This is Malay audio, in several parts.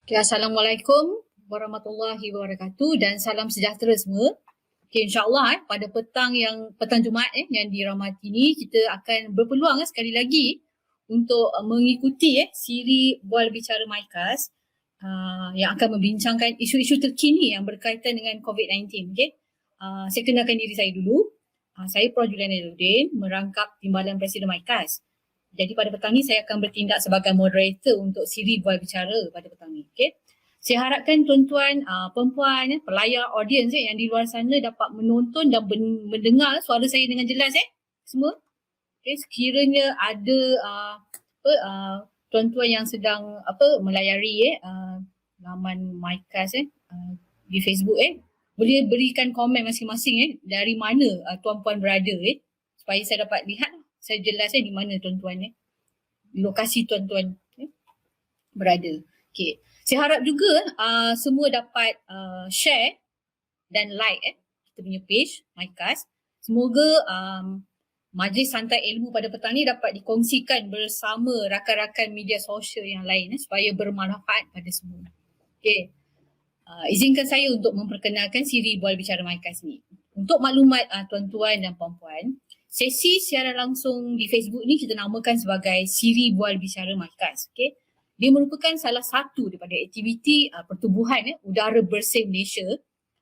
Okay, Assalamualaikum warahmatullahi wabarakatuh dan salam sejahtera semua. Okay, InsyaAllah pada petang Jumaat yang dirahmati ini kita akan berpeluang sekali lagi untuk mengikuti siri Bual Bicara MyKAS yang akan membincangkan isu-isu terkini yang berkaitan dengan COVID-19. Okay? Saya kenalkan diri saya dulu. Saya Prof. Juliana Jaludin, merangkap Timbalan Presiden MyKAS. Jadi pada petang ni saya akan bertindak sebagai moderator untuk siri Bual Bicara pada petang ni. Okay? Saya harapkan tuan-tuan, perempuan, pelayar, audiens yang di luar sana dapat menonton dan mendengar suara saya dengan jelas semua. Okay? Sekiranya ada tuan-tuan yang sedang melayari laman MyKAS di Facebook boleh berikan komen masing-masing dari mana tuan-puan berada supaya saya dapat lihat saya jelas di mana tuan-tuan lokasi tuan-tuan berada. Okay. Saya harap juga semua dapat share dan like kita punya page MyKAS. Semoga majlis santai ilmu pada petang ni dapat dikongsikan bersama rakan-rakan media sosial yang lain supaya bermanfaat pada semua. Okay. Izinkan saya untuk memperkenalkan siri Bual Bicara MyKAS ni. Untuk maklumat tuan-tuan dan puan-puan, sesi siaran langsung di Facebook ni kita namakan sebagai siri Bual Bicara MyKAS. Okay? Dia merupakan salah satu daripada aktiviti pertubuhan udara bersih Malaysia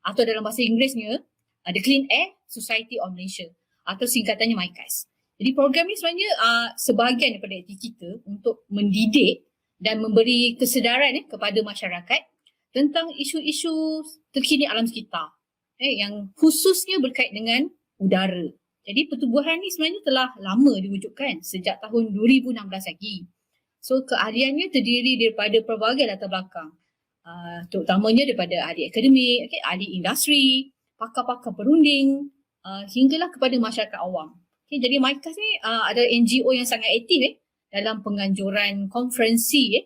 atau dalam bahasa Inggerisnya The Clean Air Society of Malaysia atau singkatannya MyKAS. Jadi program ni sebenarnya sebahagian daripada aktiviti kita untuk mendidik dan memberi kesedaran kepada masyarakat tentang isu-isu terkini alam sekitar yang khususnya berkait dengan udara. Jadi pertubuhan ni sebenarnya telah lama diwujudkan sejak tahun 2016 lagi. So keahliannya terdiri daripada pelbagai latar belakang. Terutamanya daripada ahli akademik, ahli industri, pakar-pakar perunding, hinggalah kepada masyarakat awam. Jadi MyKAS ni ada NGO yang sangat aktif dalam penganjuran konferensi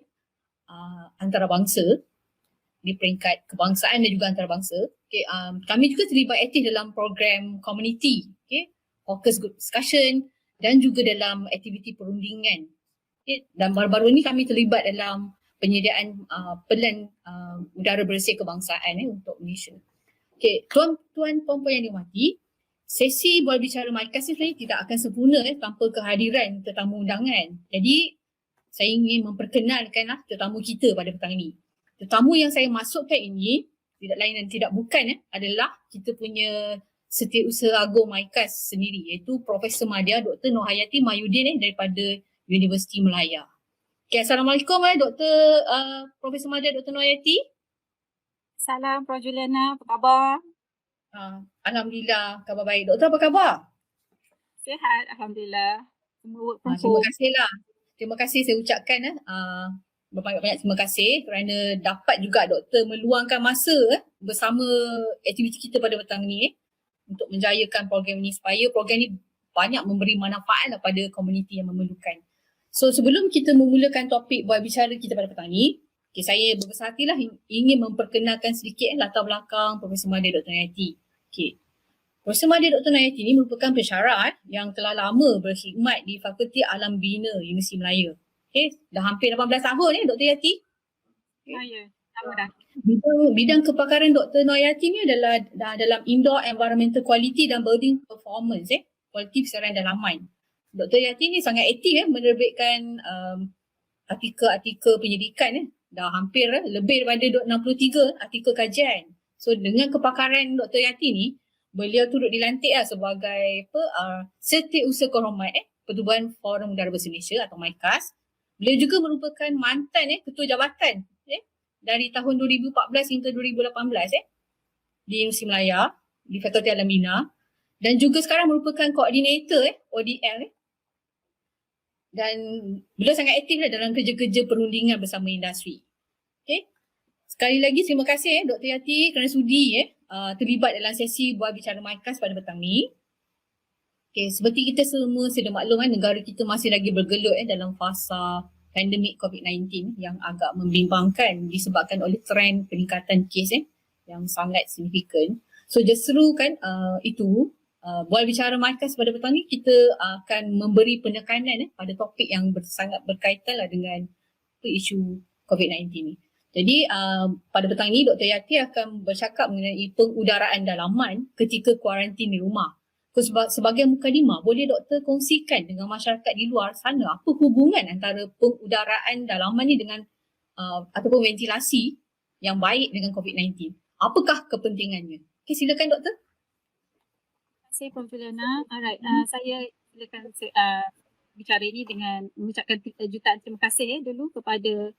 antarabangsa di peringkat kebangsaan dan juga antarabangsa. Kami juga terlibat aktif dalam program community, focus group discussion dan juga dalam aktiviti perundingan. Dan baru-baru ini kami terlibat dalam penyediaan pelan udara bersih kebangsaan untuk Malaysia. Tuan-tuan puan-puan yang dihormati, sesi Bual Bicara MyKAS ni tidak akan sempurna tanpa kehadiran tetamu undangan. Jadi saya ingin memperkenalkan tetamu kita pada petang ini. Tetamu yang saya masukkan ini tidak lain dan tidak bukan adalah kita punya Setiausaha Agung MyKAS sendiri, iaitu Profesor Madya Dr. Nurhayati Mahyudin daripada Universiti Melaya. Assalamualaikum Dr. Profesor Madya Dr. Nurhayati. Salam Prof. Juliana, apa khabar? Alhamdulillah, khabar baik. Doktor apa khabar? Sihat, Alhamdulillah. Terima kasihlah. Terima kasih saya ucapkan berbanyak-banyak terima kasih kerana dapat juga doktor meluangkan masa bersama aktiviti kita pada petang ni untuk menjayakan program ini supaya program ini banyak memberi manfaat pada komuniti yang memerlukan. So sebelum kita memulakan topik Bual Bicara kita pada petang ni, saya berbesar hatilah ingin memperkenalkan sedikit latar belakang Profesor Madya Dr. Nurhayati. Profesor Madya Dr. Nurhayati ini merupakan pensyarah yang telah lama berkhidmat di Fakulti Alam Bina Universiti Melaya. Dah hampir 18 tahun Dr. Yati. Ya, lama dah. Bidang kepakaran Dr. Nurhayati ni adalah dalam Indoor Environmental Quality dan Building Performance, kualiti persiaran dalaman. Dr. Yati ni sangat aktif menerbitkan artikel-artikel penyelidikan dah hampir lebih daripada 63 artikel kajian. So dengan kepakaran Dr. Yati ni, beliau turut dilantik sebagai Setiausaha Kehormat Pertubuhan Forum Udara Bersih Malaysia atau MyKAS. Beliau juga merupakan mantan Ketua Jabatan dari tahun 2014 hingga 2018 di Universiti Melaya di Fakulti Alam Bina dan juga sekarang merupakan koordinator ODL dan beliau sangat aktif dalam kerja-kerja perundingan bersama industri. Sekali lagi terima kasih Dr. Yati kerana sudi terlibat dalam sesi Bual Bicara MyKAS pada petang ni. Seperti kita semua sedia maklum negara kita masih lagi bergelut dalam fasa pandemik COVID-19 yang agak membimbangkan disebabkan oleh trend peningkatan kes yang sangat signifikan. So justru itu Bual Bicara MyKAS pada petang ni kita akan memberi penekanan pada topik yang sangat berkaitan dengan isu COVID-19 ni. Jadi pada petang ini Dr. Yati akan bercakap mengenai pengudaraan dalaman ketika kuarantin di rumah. Sebagai mukadimah, boleh doktor kongsikan dengan masyarakat di luar sana apa hubungan antara pengudaraan dalaman ni dengan ataupun ventilasi yang baik dengan COVID-19? Apakah kepentingannya? Okay, silakan doktor. Terima kasih Prof. Juliana. Alright, saya silakan bicara ini dengan mengucapkan jutaan terima kasih dulu kepada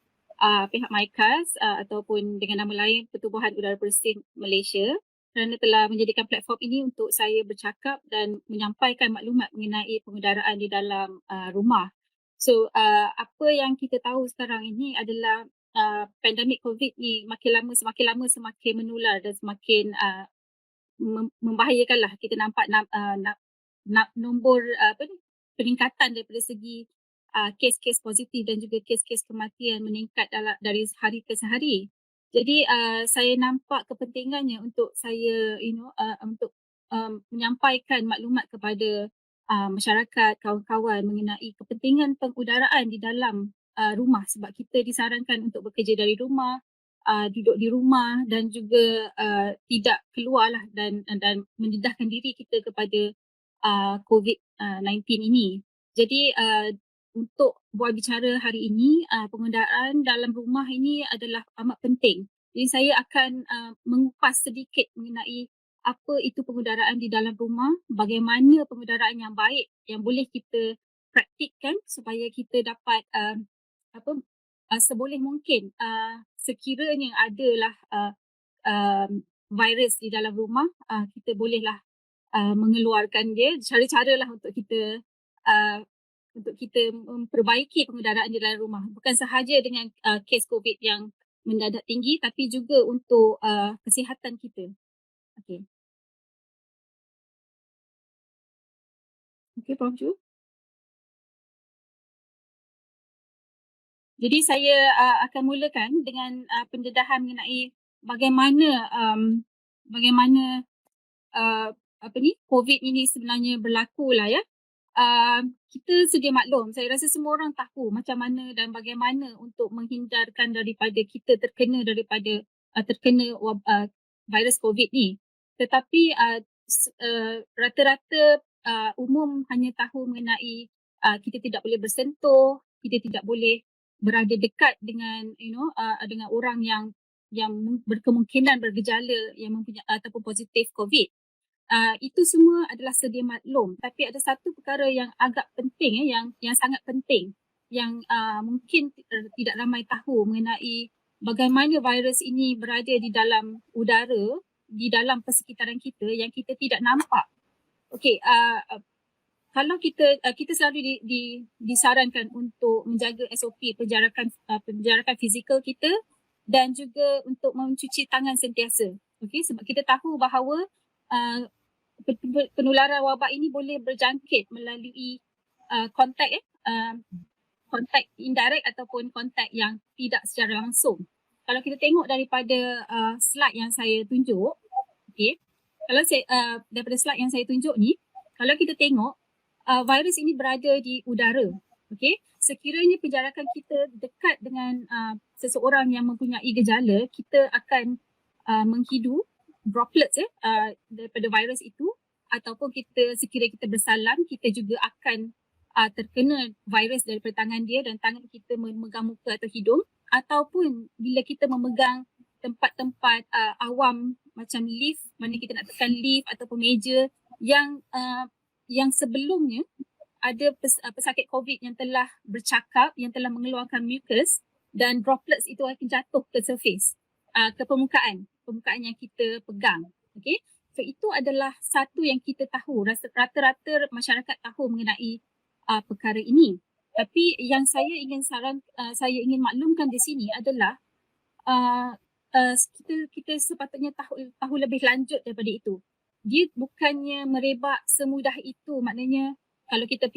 pihak MyCast ataupun dengan nama lain Pertubuhan Udara Bersih Malaysia kerana telah menjadikan platform ini untuk saya bercakap dan menyampaikan maklumat mengenai pengudaraan di dalam rumah. So, apa yang kita tahu sekarang ini adalah pandemik COVID ni makin lama semakin menular dan semakin membahayakan lah. Kita nampak nombor peningkatan daripada segi kes-kes positif dan juga kes-kes kematian meningkat dari hari ke hari. Jadi saya nampak kepentingannya untuk saya untuk menyampaikan maklumat kepada masyarakat, kawan-kawan mengenai kepentingan pengudaraan di dalam rumah sebab kita disarankan untuk bekerja dari rumah, duduk di rumah dan juga tidak keluarlah dan mendedahkan diri kita kepada COVID-19 ini. Jadi untuk buat bicara hari ini, pengudaraan dalam rumah ini adalah amat penting. Jadi saya akan mengupas sedikit mengenai apa itu pengudaraan di dalam rumah, bagaimana pengudaraan yang baik yang boleh kita praktikkan supaya kita dapat seboleh mungkin sekiranya adalah virus di dalam rumah, kita bolehlah mengeluarkan dia, cara-cara lah untuk kita memperbaiki pengudaraan di dalam rumah. Bukan sahaja dengan kes COVID yang mendadak tinggi tapi juga untuk kesihatan kita. Okey. Okey, Prof. Ju. Jadi saya akan mulakan dengan pendedahan mengenai bagaimana COVID ini sebenarnya berlaku lah ya. Kita sedia maklum, saya rasa semua orang tahu macam mana dan bagaimana untuk menghindarkan daripada kita terkena virus COVID ni. Tetapi rata-rata umum hanya tahu mengenai kita tidak boleh bersentuh, kita tidak boleh berada dekat dengan dengan orang yang berkemungkinan bergejala yang mempunyai ataupun positif COVID. Itu semua adalah sedia maklum, tapi ada satu perkara yang agak penting yang sangat penting yang mungkin tidak ramai tahu mengenai bagaimana virus ini berada di dalam udara, di dalam persekitaran kita yang kita tidak nampak. Okey, kalau kita selalu disarankan untuk menjaga SOP penjarakan fizikal kita dan juga untuk mencuci tangan sentiasa. Okey, sebab kita tahu bahawa penularan wabak ini boleh berjangkit melalui kontak indirect ataupun kontak yang tidak secara langsung. Kalau kita tengok daripada slide yang saya tunjuk, okey. Kalau daripada slide yang saya tunjuk ni, kalau kita tengok virus ini berada di udara, okey. Sekiranya penjarakan kita dekat dengan seseorang yang mempunyai gejala, kita akan menghidu droplets daripada virus itu, ataupun sekiranya kita bersalam, kita juga akan terkena virus daripada tangan dia dan tangan kita memegang muka atau hidung, ataupun bila kita memegang tempat-tempat awam macam lift, mana kita nak tekan lift ataupun meja yang sebelumnya ada pesakit COVID yang telah bercakap, yang telah mengeluarkan mucus dan droplets itu akan jatuh ke surface, ke permukaan yang kita pegang. Okay? So itu adalah satu yang kita tahu, rata-rata masyarakat tahu mengenai perkara ini. Tapi yang saya ingin maklumkan di sini adalah kita sepatutnya tahu lebih lanjut daripada itu. Dia bukannya merebak semudah itu, maknanya kalau kita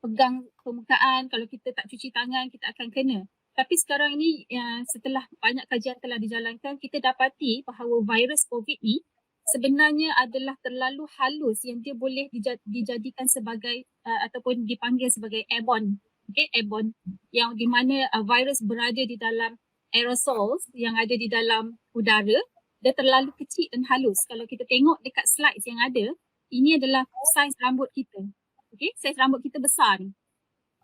pegang permukaan, kalau kita tak cuci tangan, kita akan kena. Tapi sekarang ini setelah banyak kajian telah dijalankan, kita dapati bahawa virus COVID ni sebenarnya adalah terlalu halus yang dia boleh dijadikan sebagai ataupun dipanggil sebagai airborne. Okay, airborne, yang di mana virus berada di dalam aerosols yang ada di dalam udara, dia terlalu kecil dan halus. Kalau kita tengok dekat slides yang ada, ini adalah saiz rambut kita. Okay, saiz rambut kita besar ni.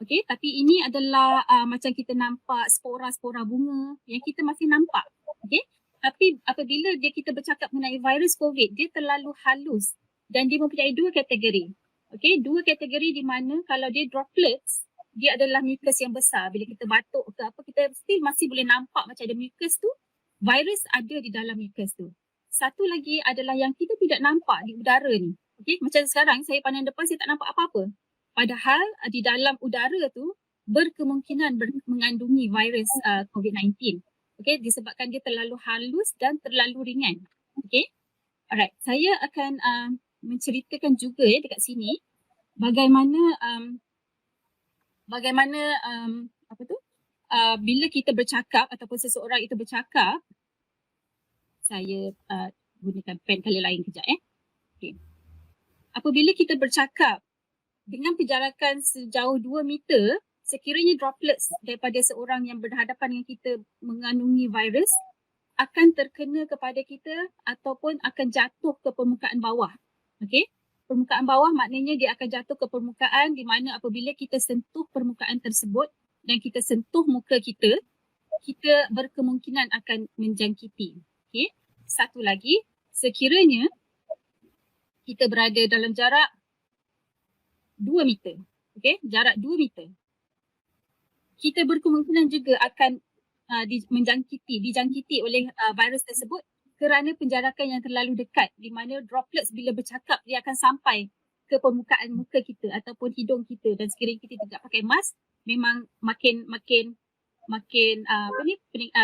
Okay, tapi ini adalah macam kita nampak spora-spora bunga yang kita masih nampak. Okay, tapi apabila kita bercakap mengenai virus COVID, dia terlalu halus dan dia mempunyai dua kategori. Okay, dua kategori di mana kalau dia droplets, dia adalah mucus yang besar. Bila kita batuk ke apa, kita still masih boleh nampak macam ada mucus tu. Virus ada di dalam mucus tu. Satu lagi adalah yang kita tidak nampak di udara ni. Okay, macam sekarang saya pandang depan, saya tak nampak apa-apa. Padahal di dalam udara tu berkemungkinan mengandungi virus COVID-19. Okay, disebabkan dia terlalu halus dan terlalu ringan. Okay, alright. Saya akan menceritakan juga dekat sini bagaimana bila kita bercakap ataupun seseorang itu bercakap. Saya gunakan pen kali lain kejap. Okay. Apabila kita bercakap dengan penjarakan sejauh 2 meter, sekiranya droplets daripada seorang yang berhadapan dengan kita mengandungi virus akan terkena kepada kita ataupun akan jatuh ke permukaan bawah. Okey, permukaan bawah maknanya dia akan jatuh ke permukaan di mana apabila kita sentuh permukaan tersebut dan kita sentuh muka kita, kita berkemungkinan akan menjangkiti. Okey, satu lagi, sekiranya kita berada dalam jarak 2 meter. Okay, jarak 2 meter. Kita berkemungkinan juga akan dijangkiti oleh virus tersebut kerana penjarakan yang terlalu dekat di mana droplets bila bercakap dia akan sampai ke permukaan muka kita ataupun hidung kita, dan sekiranya kita tidak pakai mask memang makin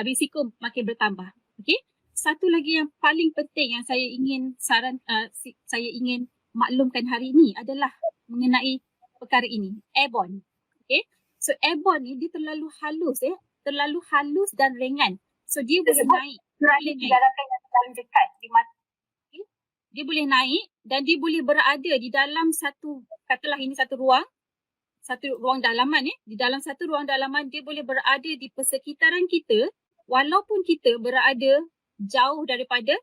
risiko makin bertambah. Okay, satu lagi yang paling penting yang saya ingin maklumkan hari ini adalah mengenai perkara ini, airborne. Okay, so airborne ni dia terlalu halus dan ringan. So dia boleh naik kerana penjarakan yang terlalu dekat di mana dia boleh naik dan dia boleh berada di dalam katalah ini satu ruang dalaman. Di dalam satu ruang dalaman dia boleh berada di persekitaran kita walaupun kita berada jauh daripada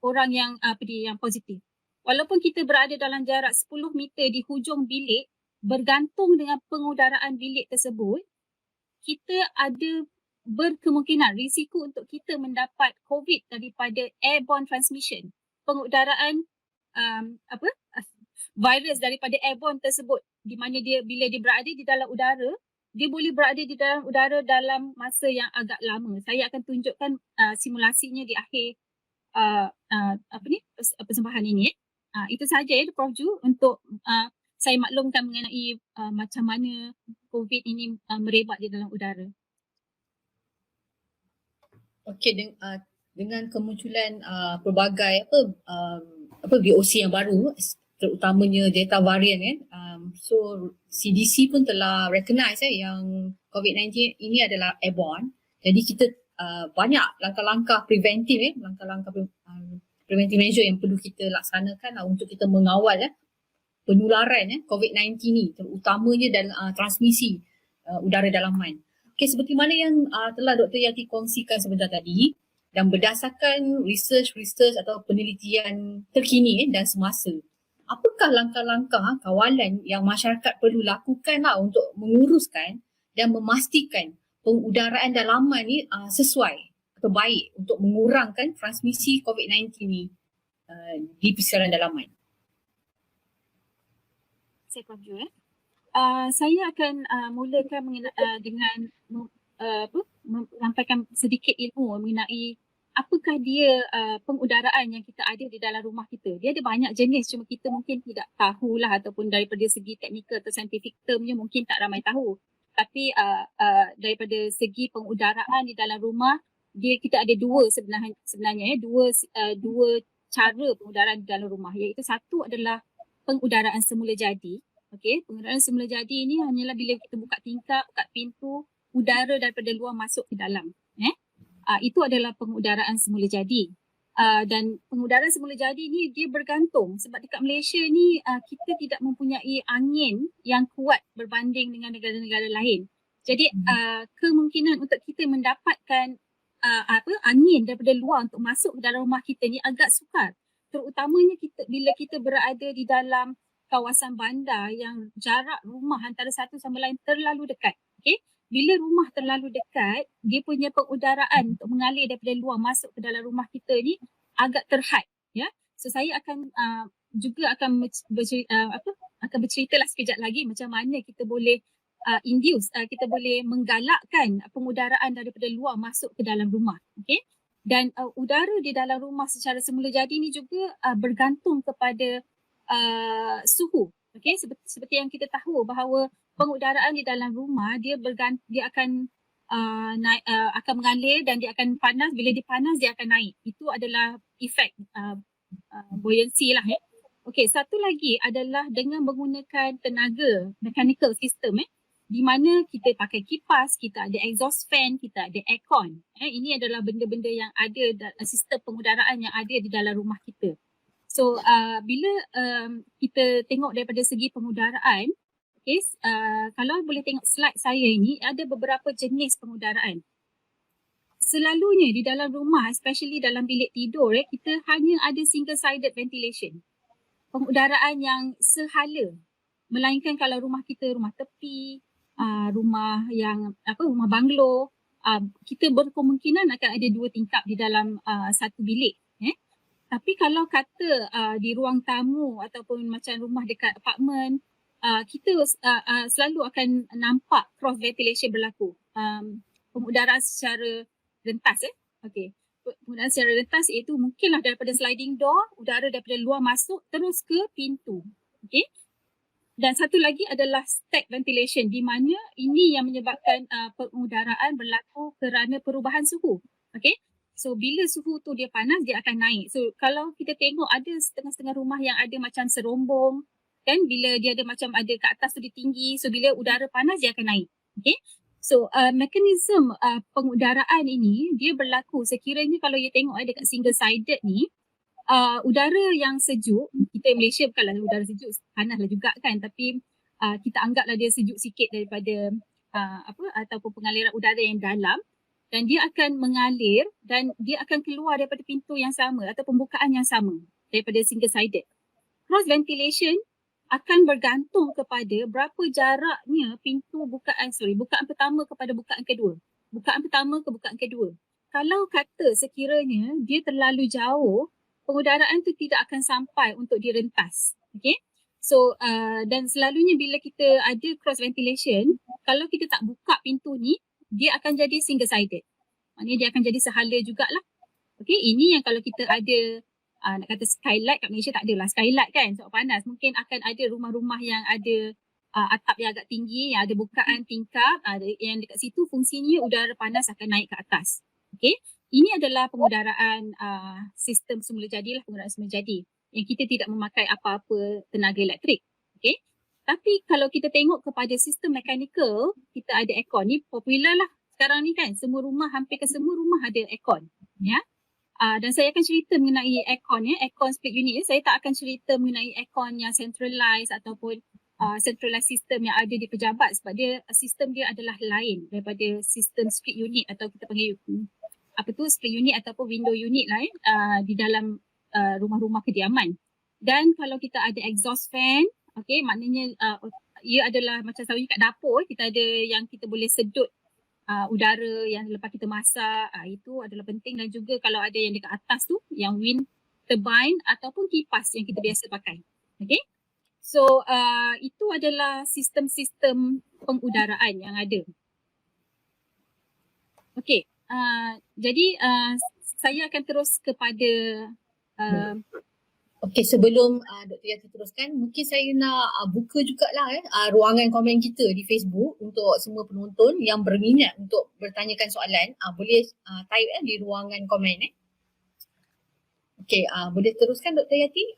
orang yang positif. Walaupun kita berada dalam jarak 10 meter di hujung bilik, bergantung dengan pengudaraan bilik tersebut, kita ada berkemungkinan risiko untuk kita mendapat COVID daripada airborne transmission. Pengudaraan virus daripada airborne tersebut, di mana bila dia berada di dalam udara, dia boleh berada di dalam udara dalam masa yang agak lama. Saya akan tunjukkan simulasinya di akhir persembahan ini. Itu sahaja Prof Ju untuk saya maklumkan mengenai macam mana COVID ini merebak di dalam udara. Okey, dengan kemunculan pelbagai VOC yang baru, terutamanya Delta varian so CDC pun telah recognize yang COVID-19 ini adalah airborne. Jadi kita banyak langkah-langkah preventif preventive measure yang perlu kita laksanakan untuk kita mengawal penularan COVID-19 ni, terutamanya dalam transmisi udara dalaman. Okay, seperti mana yang telah Dr. Yati kongsikan sebentar tadi, dan berdasarkan research atau penelitian terkini dan semasa, apakah langkah-langkah kawalan yang masyarakat perlu lakukan untuk menguruskan dan memastikan pengudaraan dalaman ni sesuai atau baik untuk mengurangkan transmisi COVID-19 ni di persekitaran dalaman? Saya Prof Ju. Saya akan mulakan dengan menyampaikan sedikit ilmu mengenai apakah dia pengudaraan yang kita ada di dalam rumah kita. Dia ada banyak jenis, cuma kita mungkin tidak tahulah, ataupun daripada segi teknikal atau scientific termnya mungkin tak ramai tahu. Tapi daripada segi pengudaraan di dalam rumah, kita ada dua sebenarnya dua cara pengudaraan di dalam rumah, iaitu satu adalah pengudaraan semula jadi. Okey, pengudaraan semula jadi ini hanyalah bila kita buka tingkap, buka pintu, udara daripada luar masuk ke dalam. Itu adalah pengudaraan semula jadi. Dan pengudaraan semula jadi ni dia bergantung, sebab dekat Malaysia ni kita tidak mempunyai angin yang kuat berbanding dengan negara-negara lain. Jadi kemungkinan untuk kita mendapatkan angin daripada luar untuk masuk ke dalam rumah kita ni agak sukar. Terutamanya bila kita berada di dalam kawasan bandar yang jarak rumah antara satu sama lain terlalu dekat. Okay? Bila rumah terlalu dekat, dia punya pengudaraan untuk mengalir daripada luar masuk ke dalam rumah kita ni agak terhad. Ya, so saya akan juga akan bercerita lah sekejap lagi macam mana kita boleh kita boleh menggalakkan pengudaraan daripada luar masuk ke dalam rumah. Okay? Dan udara di dalam rumah secara semula jadi ni juga bergantung kepada suhu. Okay? Seperti yang kita tahu bahawa pengudaraan di dalam rumah dia akan akan mengalir dan dia akan panas. Bila dia panas dia akan naik. Itu adalah efek buoyancy lah. Okey, satu lagi adalah dengan menggunakan tenaga mechanical system di mana kita pakai kipas, kita ada exhaust fan, kita ada aircon. Ini adalah benda-benda yang ada sistem pengudaraan yang ada di dalam rumah kita. So bila kita tengok daripada segi pengudaraan, okay, kalau boleh tengok slide saya ini, ada beberapa jenis pengudaraan. Selalunya di dalam rumah, especially dalam bilik tidur, kita hanya ada single sided ventilation. Pengudaraan yang sehala. Melainkan kalau rumah kita rumah tepi, rumah yang rumah banglo, kita berkemungkinan akan ada 2 tingkap di dalam satu bilik. Tapi kalau kata di ruang tamu ataupun macam rumah dekat apartmen, kita selalu akan nampak cross ventilation berlaku. Pengudaraan secara rentas. Okey. Penggunaan secara rentas iaitu mungkinlah daripada sliding door, udara daripada luar masuk terus ke pintu. Okay? Dan satu lagi adalah stack ventilation di mana ini yang menyebabkan pengudaraan berlaku kerana perubahan suhu. Okay? So bila suhu tu dia panas, dia akan naik. So kalau kita tengok ada setengah-setengah rumah yang ada macam serombong, kan, bila dia ada macam ada kat atas tu dia tinggi, so bila udara panas dia akan naik. Okay? So mekanisme pengudaraan ini dia berlaku sekiranya kalau you tengok dekat single sided ni, udara yang sejuk, kita Malaysia bukanlah udara sejuk, panaslah juga kan, tapi kita anggaplah dia sejuk sikit daripada ataupun pengaliran udara yang dalam, dan dia akan mengalir dan dia akan keluar daripada pintu yang sama atau pembukaan yang sama daripada single sided. Cross ventilation akan bergantung kepada berapa jaraknya bukaan pertama kepada bukaan kedua. Bukaan pertama ke bukaan kedua. Kalau kata sekiranya dia terlalu jauh, pengudaraan tu tidak akan sampai untuk direntas. Okay? So dan selalunya bila kita ada cross ventilation, kalau kita tak buka pintu ni, dia akan jadi single sided. Maknanya dia akan jadi sehala jugalah. Okay, ini yang kalau kita ada nak kata skylight, kat Malaysia tak adalah skylight kan sebab panas. Mungkin akan ada rumah-rumah yang ada atap yang agak tinggi, yang ada bukaan tingkap, yang dekat situ fungsinya udara panas akan naik ke atas. Okay, ini adalah pengudaraan sistem semula jadilah, pengudaraan semula jadi yang kita tidak memakai apa-apa tenaga elektrik. Okay, tapi kalau kita tengok kepada sistem mechanical, kita ada aircon. Ni popular lah sekarang ni kan, hampir ke semua rumah ada aircon. Ya. Dan saya akan cerita mengenai aircon aircon split unit. Saya tak akan cerita mengenai aircon yang centralized ataupun centralized system yang ada di pejabat sebab sistem dia adalah lain daripada sistem split unit atau kita panggil split unit ataupun window unit lah di dalam rumah-rumah kediaman. Dan kalau kita ada exhaust fan, okay, maknanya ia adalah macam selalunya kat dapur, kita ada yang kita boleh sedut udara yang lepas kita masak, itu adalah penting. Dan juga kalau ada yang dekat atas tu, yang wind turbine ataupun kipas yang kita biasa pakai. Okay, so itu adalah sistem-sistem pengudaraan yang ada. Okay, jadi saya akan terus kepada Okey, sebelum Dr. Yati teruskan, mungkin saya nak buka jugalah ruangan komen kita di Facebook untuk semua penonton yang berminat untuk bertanyakan soalan. Boleh type di ruangan komen. Okey, boleh teruskan Dr. Yati.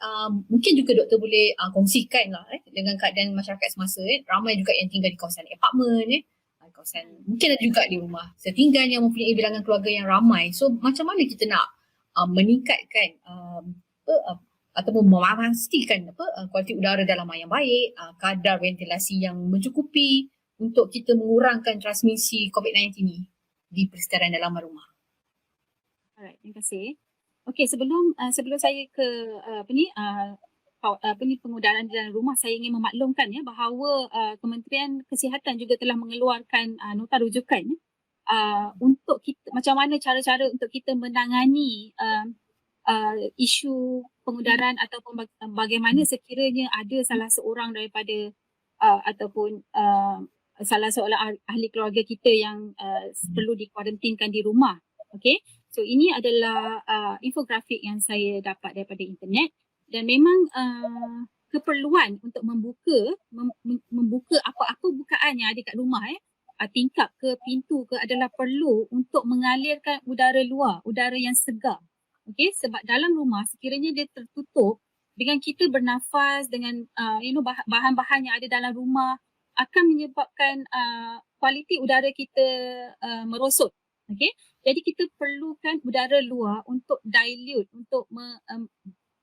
Mungkin juga doktor boleh kongsikan lah dengan keadaan masyarakat semasa. Ramai juga yang tinggal di kawasan apartmen, kawasan mungkin ada juga di rumah setinggal yang mempunyai bilangan keluarga yang ramai. So macam mana kita nak meningkatkan ataupun memastikan kualiti udara dalam yang baik, kadar ventilasi yang mencukupi, untuk kita mengurangkan transmisi COVID-19 ni di persekitaran dalaman rumah? Alright, terima kasih. Okey, sebelum saya ke pengudaran di dalam rumah, saya ingin memaklumkan bahawa Kementerian Kesihatan juga telah mengeluarkan nota rujukan untuk kita macam mana cara-cara untuk kita menangani isu pengudaran ataupun bagaimana sekiranya ada salah seorang daripada ataupun salah seorang ahli keluarga kita yang perlu dikuarantinkan di rumah. Okey. So ini adalah infografik yang saya dapat daripada internet dan memang keperluan untuk membuka apa-apa bukaan yang ada kat rumah tingkap ke pintu ke adalah perlu untuk mengalirkan udara luar, udara yang segar. Okey, sebab dalam rumah sekiranya dia tertutup dengan kita bernafas dengan bahan-bahan yang ada dalam rumah akan menyebabkan kualiti udara kita merosot. Okey, jadi kita perlukan udara luar untuk dilute, untuk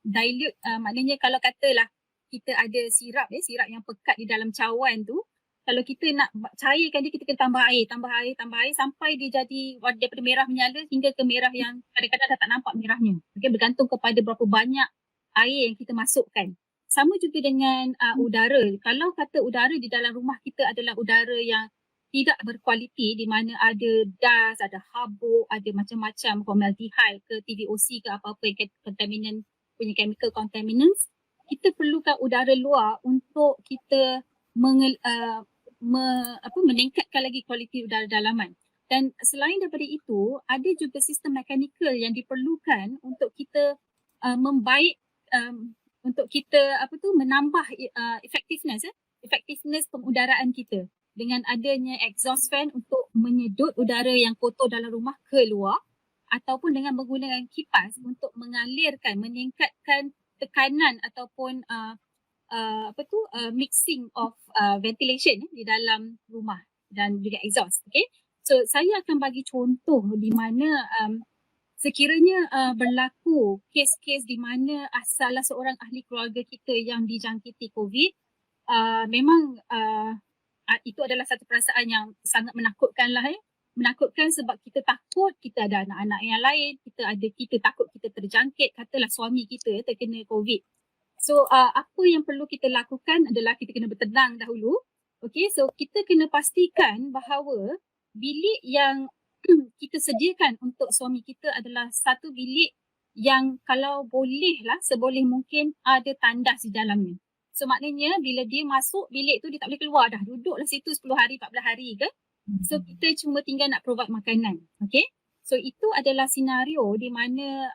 dilute maknanya kalau katalah kita ada sirap yang pekat di dalam cawan tu, kalau kita nak cairkan dia, kita kena tambah air sampai dia jadi daripada merah menyala hingga ke merah yang kadang-kadang dah tak nampak merahnya. Okay, bergantung kepada berapa banyak air yang kita masukkan. Sama juga dengan udara. Kalau kata udara di dalam rumah kita adalah udara yang tidak berkualiti, di mana ada dust, ada habuk, ada macam-macam formaldehyde ke TVOC ke apa-apa yang contaminant punya chemical contaminants, kita perlukan udara luar untuk kita meningkatkan lagi kualiti udara dalaman. Dan selain daripada itu, ada juga sistem mekanikal yang diperlukan untuk kita membaik untuk kita menambah effectiveness pengudaraan kita dengan adanya exhaust fan untuk menyedut udara yang kotor dalam rumah keluar, ataupun dengan menggunakan kipas untuk mengalirkan, meningkatkan tekanan ataupun mixing of ventilation di dalam rumah dan juga exhaust. Okay, so saya akan bagi contoh di mana sekiranya berlaku kes-kes di mana salah seorang ahli keluarga kita yang dijangkiti COVID, memang itu adalah satu perasaan yang sangat menakutkan lah. Menakutkan sebab kita takut kita ada anak-anak yang lain, kita takut kita terjangkit, katalah suami kita terkena COVID. So apa yang perlu kita lakukan adalah kita kena bertenang dahulu. Okay, so kita kena pastikan bahawa bilik yang kita sediakan untuk suami kita adalah satu bilik yang kalau boleh lah seboleh mungkin ada tandas di dalamnya. So maknanya bila dia masuk bilik tu dia tak boleh keluar dah, duduklah situ 10 hari 14 hari ke. So kita cuma tinggal nak provide makanan. Okay, so itu adalah senario di mana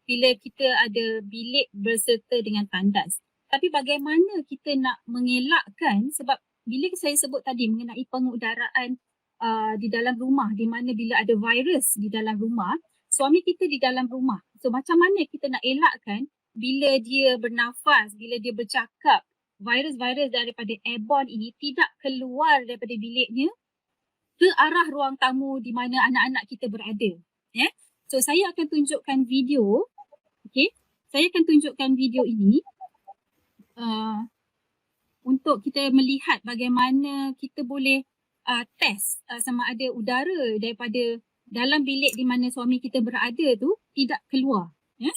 bila kita ada bilik berserta dengan tandas. Tapi bagaimana kita nak mengelakkan, sebab bila saya sebut tadi mengenai pengudaraan di dalam rumah, di mana bila ada virus di dalam rumah, suami kita di dalam rumah. So macam mana kita nak elakkan bila dia bernafas, bila dia bercakap, virus-virus daripada airborne ini tidak keluar daripada biliknya ke arah ruang tamu di mana anak-anak kita berada. Yeah? So saya akan tunjukkan video. Okay, saya akan tunjukkan video ini untuk kita melihat bagaimana kita boleh test sama ada udara daripada dalam bilik di mana suami kita berada tu tidak keluar. Ya?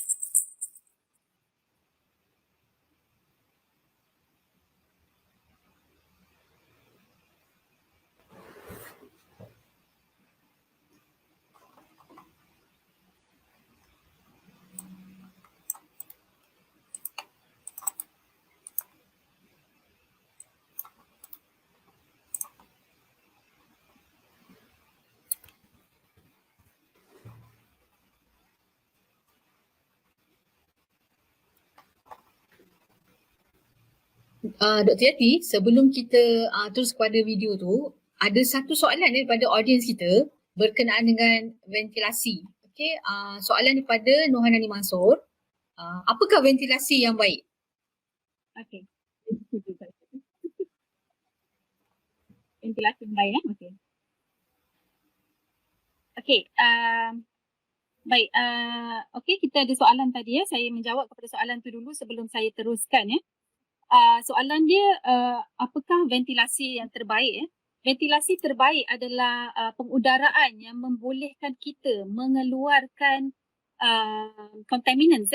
Dr. Yati, sebelum kita terus kepada video tu, ada satu soalan daripada audiens kita berkenaan dengan ventilasi. Okey, soalan daripada Nohanani Mansur. Apakah ventilasi yang baik? Okey. Ventilasi yang baik okey. Okey, baik, okey, kita ada soalan tadi saya menjawab kepada soalan tu dulu sebelum saya teruskan Soalan dia apakah ventilasi yang terbaik ventilasi terbaik adalah pengudaraan yang membolehkan kita mengeluarkan contaminants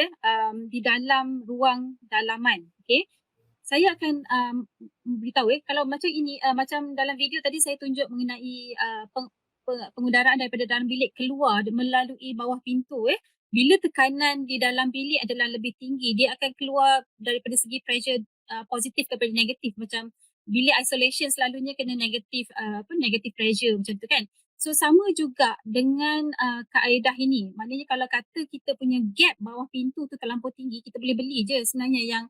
di dalam ruang dalaman. Okay. Saya akan beritahu kalau macam ini, macam dalam video tadi saya tunjuk mengenai pengudaraan daripada dalam bilik keluar melalui bawah pintu. Bila tekanan di dalam bilik adalah lebih tinggi, dia akan keluar daripada segi pressure positif kepada negatif. Macam bilik isolation selalunya kena negatif negative pressure macam tu kan. So sama juga dengan kaedah ini. Maknanya kalau kata kita punya gap bawah pintu tu terlampau tinggi, kita boleh beli je sebenarnya yang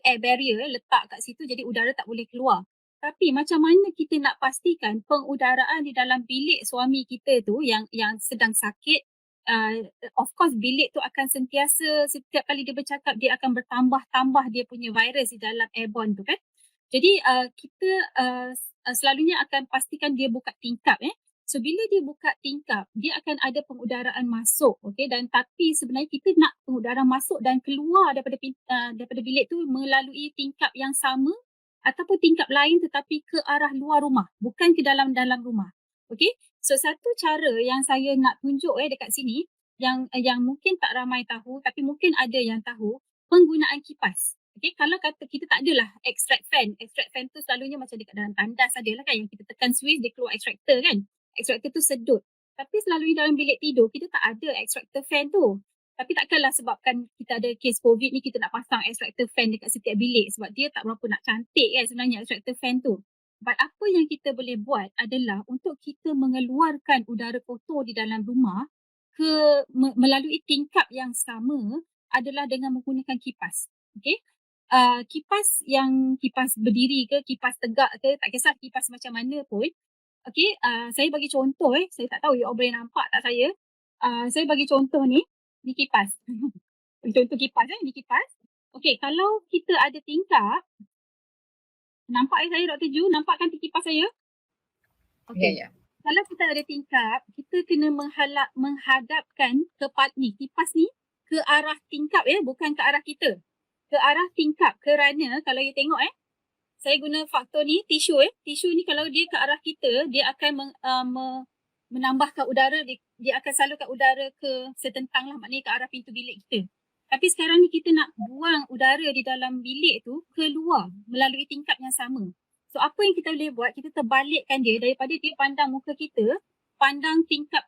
air barrier letak kat situ jadi udara tak boleh keluar. Tapi macam mana kita nak pastikan pengudaraan di dalam bilik suami kita tu yang sedang sakit, of course bilik tu akan sentiasa setiap kali dia bercakap dia akan bertambah-tambah dia punya virus di dalam airborne tu kan. Jadi kita selalunya akan pastikan dia buka tingkap. So bila dia buka tingkap, dia akan ada pengudaraan masuk, okey, dan tapi sebenarnya kita nak pengudaraan masuk dan keluar daripada bilik tu melalui tingkap yang sama ataupun tingkap lain tetapi ke arah luar rumah, bukan ke dalam rumah. Okey. So satu cara yang saya nak tunjuk dekat sini yang mungkin tak ramai tahu tapi mungkin ada yang tahu, penggunaan kipas. Okey, kalau kata kita tak adalah extract fan tu selalunya macam dekat dalam tandas adalah kan yang kita tekan switch dia keluar extractor kan. Extractor tu sedut. Tapi selalunya dalam bilik tidur, kita tak ada extractor fan tu. Tapi takkanlah sebabkan kita ada kes COVID ni, kita nak pasang extractor fan dekat setiap bilik sebab dia tak berapa nak cantik kan sebenarnya extractor fan tu. But apa yang kita boleh buat adalah untuk kita mengeluarkan udara kotor di dalam rumah melalui tingkap yang sama adalah dengan menggunakan kipas. Okay? Kipas berdiri ke, kipas tegak ke, tak kisah kipas macam mana pun. Okey, saya bagi contoh saya tak tahu you all boleh nampak tak saya. Saya bagi contoh ni kipas. Contoh kipas ni kipas. Okey, kalau kita ada tingkap, nampak saya Dr. Ju, nampak kan kipas saya? Okey. Ya. Kalau kita ada tingkap, kita kena menghadapkan kipas ni ke arah tingkap bukan ke arah kita. Ke arah tingkap kerana kalau you tengok saya guna faktor ni tisu tisu ni kalau dia ke arah kita dia akan menambahkan udara, dia akan salurkan udara ke setentang lah, maknanya ke arah pintu bilik kita. Tapi sekarang ni kita nak buang udara di dalam bilik tu keluar melalui tingkap yang sama. So apa yang kita boleh buat, kita terbalikkan dia daripada dia pandang muka kita, pandang tingkap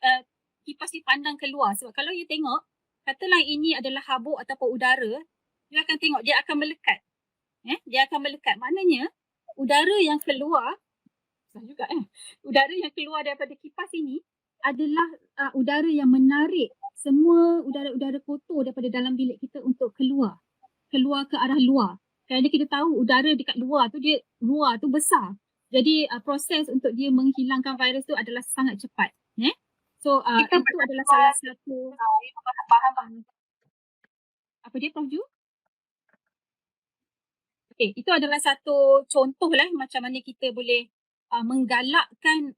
kipas ni pandang keluar. Sebab kalau you tengok, katalah ini adalah habuk ataupun udara, you akan tengok dia akan melekat. Dia akan melekat. Maknanya udara yang keluar udara yang keluar daripada kipas ini adalah udara yang menarik semua udara-udara kotor daripada dalam bilik kita untuk keluar ke arah luar. Kerana kita tahu udara dekat luar tu besar. Jadi proses untuk dia menghilangkan virus tu adalah sangat cepat. So itu adalah salah satu faham. Apa dia Prof Ju? Okay, itu adalah satu contoh lah macam mana kita boleh menggalakkan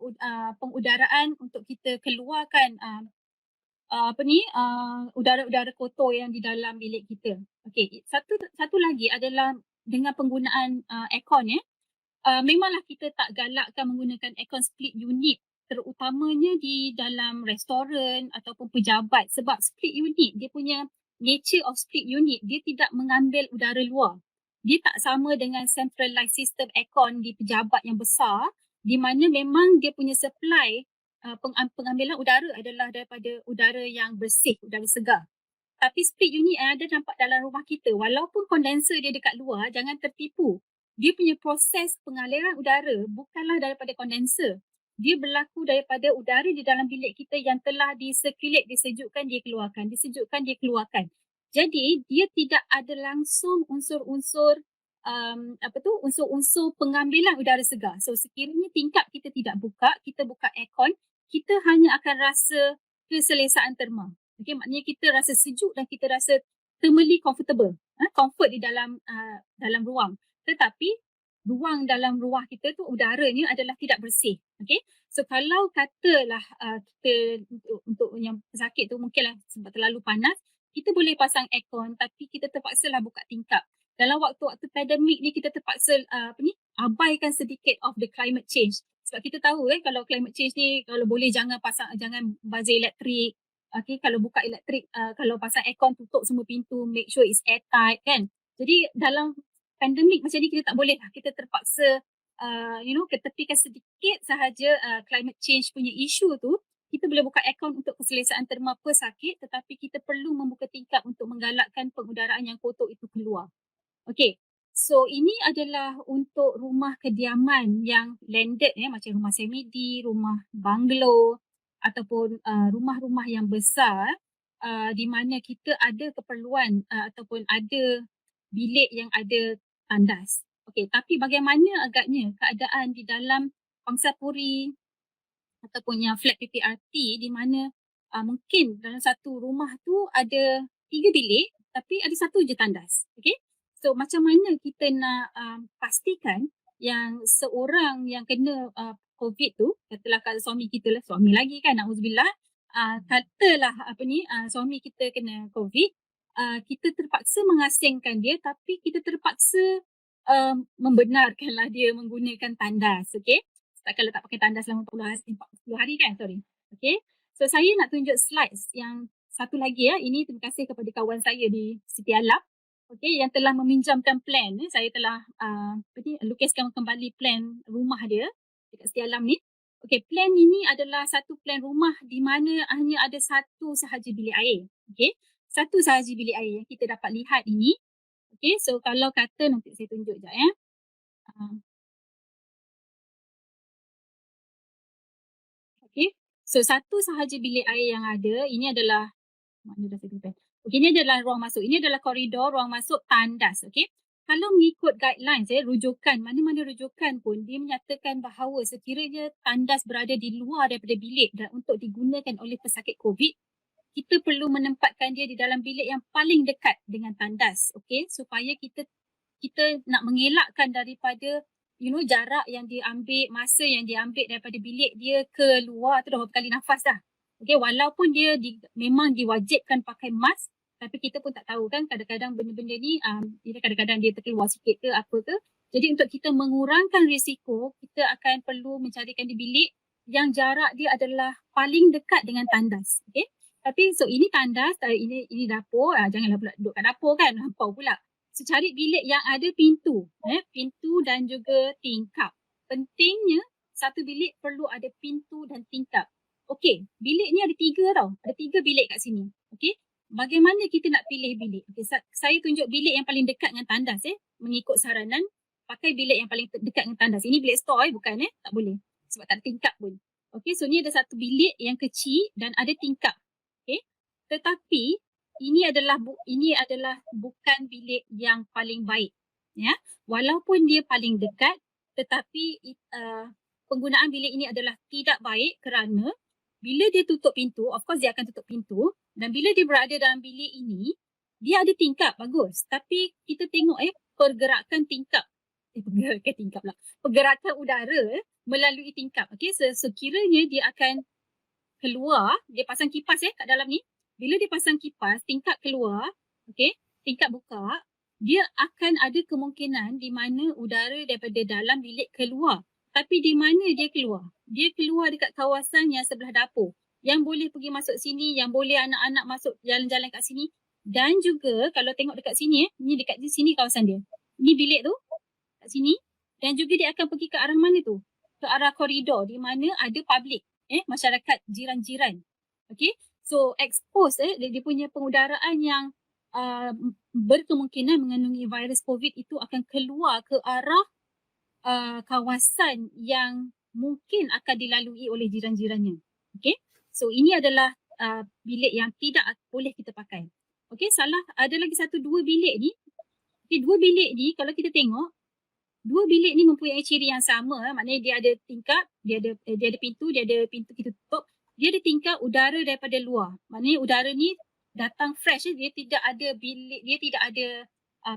pengudaraan untuk kita keluarkan udara-udara kotor yang di dalam bilik kita. Okay, satu lagi adalah dengan penggunaan aircon memanglah kita tak galakkan menggunakan aircon split unit terutamanya di dalam restoran ataupun pejabat sebab split unit dia punya nature of split unit dia tidak mengambil udara luar. Dia tak sama dengan centralized system aircon di pejabat yang besar di mana memang dia punya supply pengambilan udara adalah daripada udara yang bersih, udara segar. Tapi split unit yang ada nampak dalam rumah kita, walaupun kondenser dia dekat luar, jangan tertipu. Dia punya proses pengaliran udara bukanlah daripada kondenser. Dia berlaku daripada udara di dalam bilik kita yang telah disirkulate, disejukkan, dia keluarkan, disejukkan, dia keluarkan. Jadi dia tidak ada langsung unsur-unsur unsur-unsur pengambilan udara segar. So sekiranya tingkap kita tidak buka, kita buka aircon, kita hanya akan rasa keselesaan terma. Okay, maknanya kita rasa sejuk dan kita rasa thermally comfortable, comfort di dalam ruang. Tetapi ruang dalam ruang kita tu udaranya adalah tidak bersih. Okay, so kalau katalah kita untuk yang pesakit tu mungkinlah sebab terlalu panas, kita boleh pasang aircon tapi kita terpaksalah buka tingkap. Dalam waktu pandemik ni kita terpaksa abaikan sedikit of the climate change. Sebab kita tahu kalau climate change ni, kalau boleh jangan bazir elektrik. Okay, kalau buka elektrik, kalau pasang aircon, tutup semua pintu, make sure it's airtight kan. Jadi dalam pandemik macam ni kita tak boleh lah. Kita terpaksa ketepikan sedikit sahaja climate change punya isu tu. Kita boleh buka aircon untuk keselesaan terma pesakit, tetapi kita perlu membuka tingkap untuk menggalakkan pengudaraan yang kotor itu keluar. Okay, so ini adalah untuk rumah kediaman yang landed macam rumah semidi, rumah banglo ataupun rumah-rumah yang besar di mana kita ada keperluan ataupun ada bilik yang ada tandas. Okay, tapi bagaimana agaknya keadaan di dalam pangsapuri ataupun yang flat PPRT di mana mungkin dalam satu rumah tu ada 3 bilik tapi ada satu je tandas. Okay, so macam mana kita nak pastikan yang seorang yang kena COVID tu, katalah kalau suami kita lah, suami lagi kan, na'udzubillah, katalah suami kita kena COVID, kita terpaksa mengasingkan dia tapi kita terpaksa membenarkanlah dia menggunakan tandas. Okay, kalau tak pakai tandas selama 40 hari kan, sorry. Okay, so saya nak tunjuk slides yang satu lagi ini terima kasih kepada kawan saya di Siti Alap, okay, yang telah meminjamkan plan. Saya telah lukiskan kembali plan rumah dia dekat Siti Alam ni. Okay, plan ini adalah satu plan rumah di mana hanya ada satu sahaja bilik air. Okay, satu sahaja bilik air yang kita dapat lihat ini. Okay, so kalau kata nanti saya tunjuk sekejap Okay, so satu sahaja bilik air yang ada, ini adalah, mana dah saya prepare. Okay, ini adalah ruang masuk. Ini adalah koridor ruang masuk tandas. Okay, kalau mengikut guidelines, rujukan, mana-mana rujukan pun, dia menyatakan bahawa sekiranya tandas berada di luar daripada bilik dan untuk digunakan oleh pesakit COVID, kita perlu menempatkan dia di dalam bilik yang paling dekat dengan tandas. Okay, supaya kita nak mengelakkan daripada jarak yang diambil, masa yang diambil daripada bilik dia keluar tu dah berapa kali nafas dah. Okay, walaupun dia memang diwajibkan pakai mask, tapi kita pun tak tahu kan, kadang-kadang benda-benda ni kadang-kadang dia terkeluar sikit ke apa ke. Jadi untuk kita mengurangkan risiko, kita akan perlu mencarikan di bilik yang jarak dia adalah paling dekat dengan tandas. Okay, tapi so ini tandas, ini dapur, janganlah pula duduk kat dapur kan, lampau pula. So cari bilik yang ada pintu, pintu dan juga tingkap. Pentingnya satu bilik perlu ada pintu dan tingkap. Okey, bilik ni ada 3 tau. Ada 3 bilik kat sini. Okey, bagaimana kita nak pilih bilik? Okay, saya tunjuk bilik yang paling dekat dengan tandas mengikut saranan pakai bilik yang paling dekat dengan tandas. Ini bilik store bukan tak boleh sebab tak ada tingkap pun. Okey, so ni ada satu bilik yang kecil dan ada tingkap. Okey, tetapi ini adalah bukan bilik yang paling baik. Walaupun dia paling dekat, tetapi penggunaan bilik ini adalah tidak baik kerana bila dia tutup pintu, of course dia akan tutup pintu, dan bila dia berada dalam bilik ini, dia ada tingkap, bagus. Tapi kita tengok pergerakan tingkap. Pergerakan udara melalui tingkap. Okay, sekiranya dia akan keluar, dia pasang kipas kat dalam ni. Bila dia pasang kipas, tingkap keluar, okay, tingkap buka, dia akan ada kemungkinan di mana udara daripada dalam bilik keluar. Tapi di mana dia keluar? Dia keluar dekat kawasan yang sebelah dapur. Yang boleh pergi masuk sini, yang boleh anak-anak masuk jalan-jalan kat sini. Dan juga kalau tengok dekat sini, ni dekat sini kawasan dia. Ni bilik tu, kat sini. Dan juga dia akan pergi ke arah mana tu? Ke arah koridor di mana ada public, masyarakat jiran-jiran. Okay, so expose dia punya pengudaraan yang berkemungkinan mengandungi virus COVID itu akan keluar ke arah kawasan yang mungkin akan dilalui oleh jiran-jirannya. Okay, so ini adalah bilik yang tidak boleh kita pakai. Okay, ada lagi 2 bilik ni. Okay, 2 bilik ni kalau kita tengok, 2 bilik ni mempunyai ciri yang sama. Maknanya dia ada tingkap, dia ada pintu, dia ada pintu kita tutup. Dia ada tingkap udara daripada luar. Maknanya udara ni datang fresh. Dia tidak ada bilik, dia tidak ada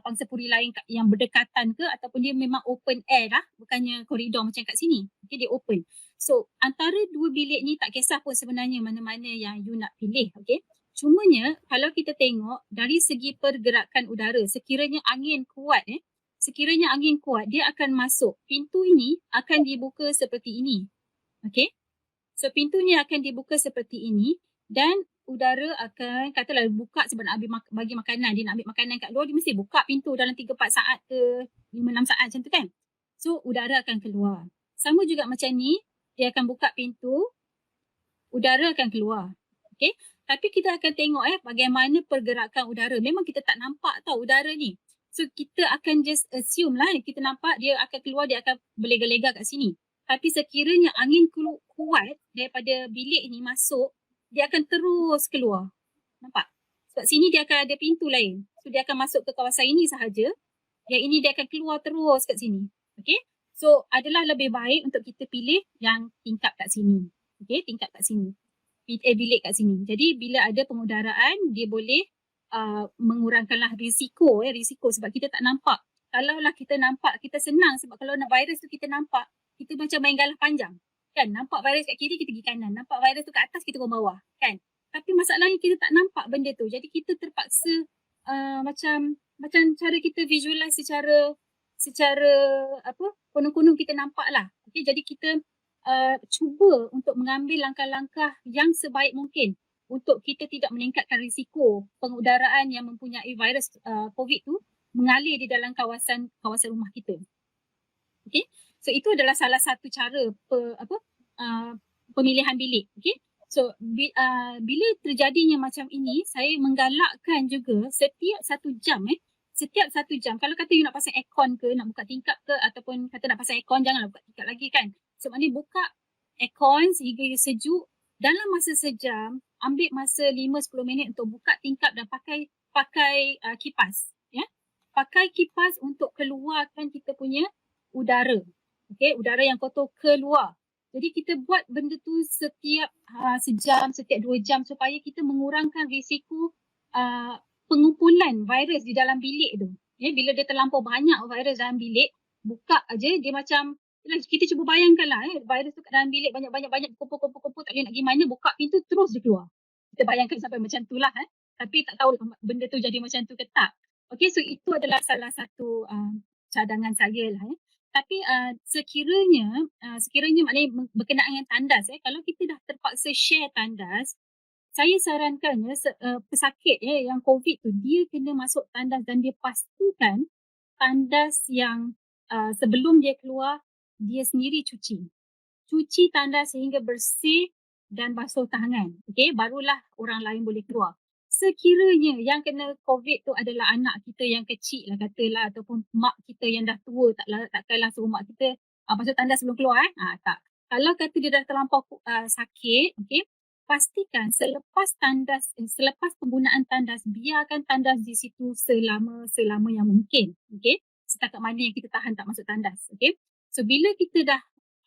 pangsapuri lain yang berdekatan ke, ataupun dia memang open air lah. Bukannya koridor macam kat sini. Okay, dia open. So antara 2 bilik ni tak kisah pun sebenarnya mana-mana yang you nak pilih. Okay, cumanya kalau kita tengok dari segi pergerakan udara, sekiranya angin kuat sekiranya angin kuat, dia akan masuk. Pintu ini akan dibuka seperti ini. Okay? So pintu ni akan dibuka seperti ini dan udara akan katalah buka sebab nak ambil bagi makanan. Dia nak ambil makanan kat luar, dia mesti buka pintu dalam 3-4 saat ke 5-6 saat macam tu kan. So udara akan keluar. Sama juga macam ni, dia akan buka pintu, udara akan keluar. Okay? Tapi kita akan tengok bagaimana pergerakan udara. Memang kita tak nampak tau udara ni. So kita akan just assume lah, kita nampak dia akan keluar, dia akan berlega-lega kat sini. Tapi sekiranya angin kuat daripada bilik ni masuk, dia akan terus keluar. Nampak? Sebab sini dia akan ada pintu lain. So dia akan masuk ke kawasan ini sahaja. Yang ini dia akan keluar terus kat sini. Okay? So adalah lebih baik untuk kita pilih yang tingkap kat sini. Okay? Tingkap kat sini. Bilik kat sini. Jadi bila ada pengudaraan, dia boleh mengurangkanlah risiko sebab kita tak nampak. Kalaulah kita nampak, kita senang sebab kalau nak virus tu kita nampak, kita macam main galah panjang. Kan? Nampak virus kat kiri, kita pergi kanan. Nampak virus tu kat atas, kita turun bawah. Kan? Tapi masalahnya kita tak nampak benda tu. Jadi kita terpaksa macam cara kita visualize secara konon-konon kita nampak lah. Okay? Jadi kita cuba untuk mengambil langkah-langkah yang sebaik mungkin untuk kita tidak meningkatkan risiko pengudaraan yang mempunyai virus COVID tu mengalir di dalam kawasan rumah kita. Okay, so itu adalah salah satu cara pemilihan bilik. Okay, so bila terjadinya macam ini, saya menggalakkan juga setiap 1 jam setiap 1 jam, kalau kata you nak pasang aircon ke, nak buka tingkap ke, ataupun kata nak pasang aircon, janganlah buka tingkap lagi kan. So maknanya buka aircon sehingga ia sejuk, dalam masa sejam, ambil masa 5-10 minit untuk buka tingkap dan pakai kipas. Ya? Pakai kipas untuk keluarkan kita punya udara. Okay? Udara yang kotor keluar. Jadi kita buat benda tu setiap sejam, setiap 2 jam supaya kita mengurangkan risiko pengumpulan virus di dalam bilik tu. Ya, bila dia terlampau banyak virus dalam bilik, buka aja dia macam, kita cuba bayangkanlah virus tu kat dalam bilik banyak-banyak kumpul-kumpul tak boleh nak pergi mana, buka pintu terus dia keluar. Kita bayangkan sampai macam tu lah. Tapi tak tahu benda tu jadi macam tu ke tak. Okay, so itu adalah salah satu cadangan saya lah. Tapi sekiranya maknanya berkenaan dengan tandas, kalau kita dah terpaksa share tandas, saya sarankannya pesakit yang COVID tu, dia kena masuk tandas dan dia pastikan tandas yang sebelum dia keluar, dia sendiri cuci. Cuci tandas sehingga bersih dan basuh tangan. Okay, barulah orang lain boleh keluar. Sekiranya yang kena COVID tu adalah anak kita yang kecil lah katalah, ataupun mak kita yang dah tua, takkanlah suruh mak kita basuh tandas sebelum keluar. Tak. Kalau kata dia dah terlampau sakit, okay, pastikan selepas penggunaan tandas, biarkan tandas di situ selama yang mungkin. Okay, setakat mana yang kita tahan tak masuk tandas. Okay, so bila kita dah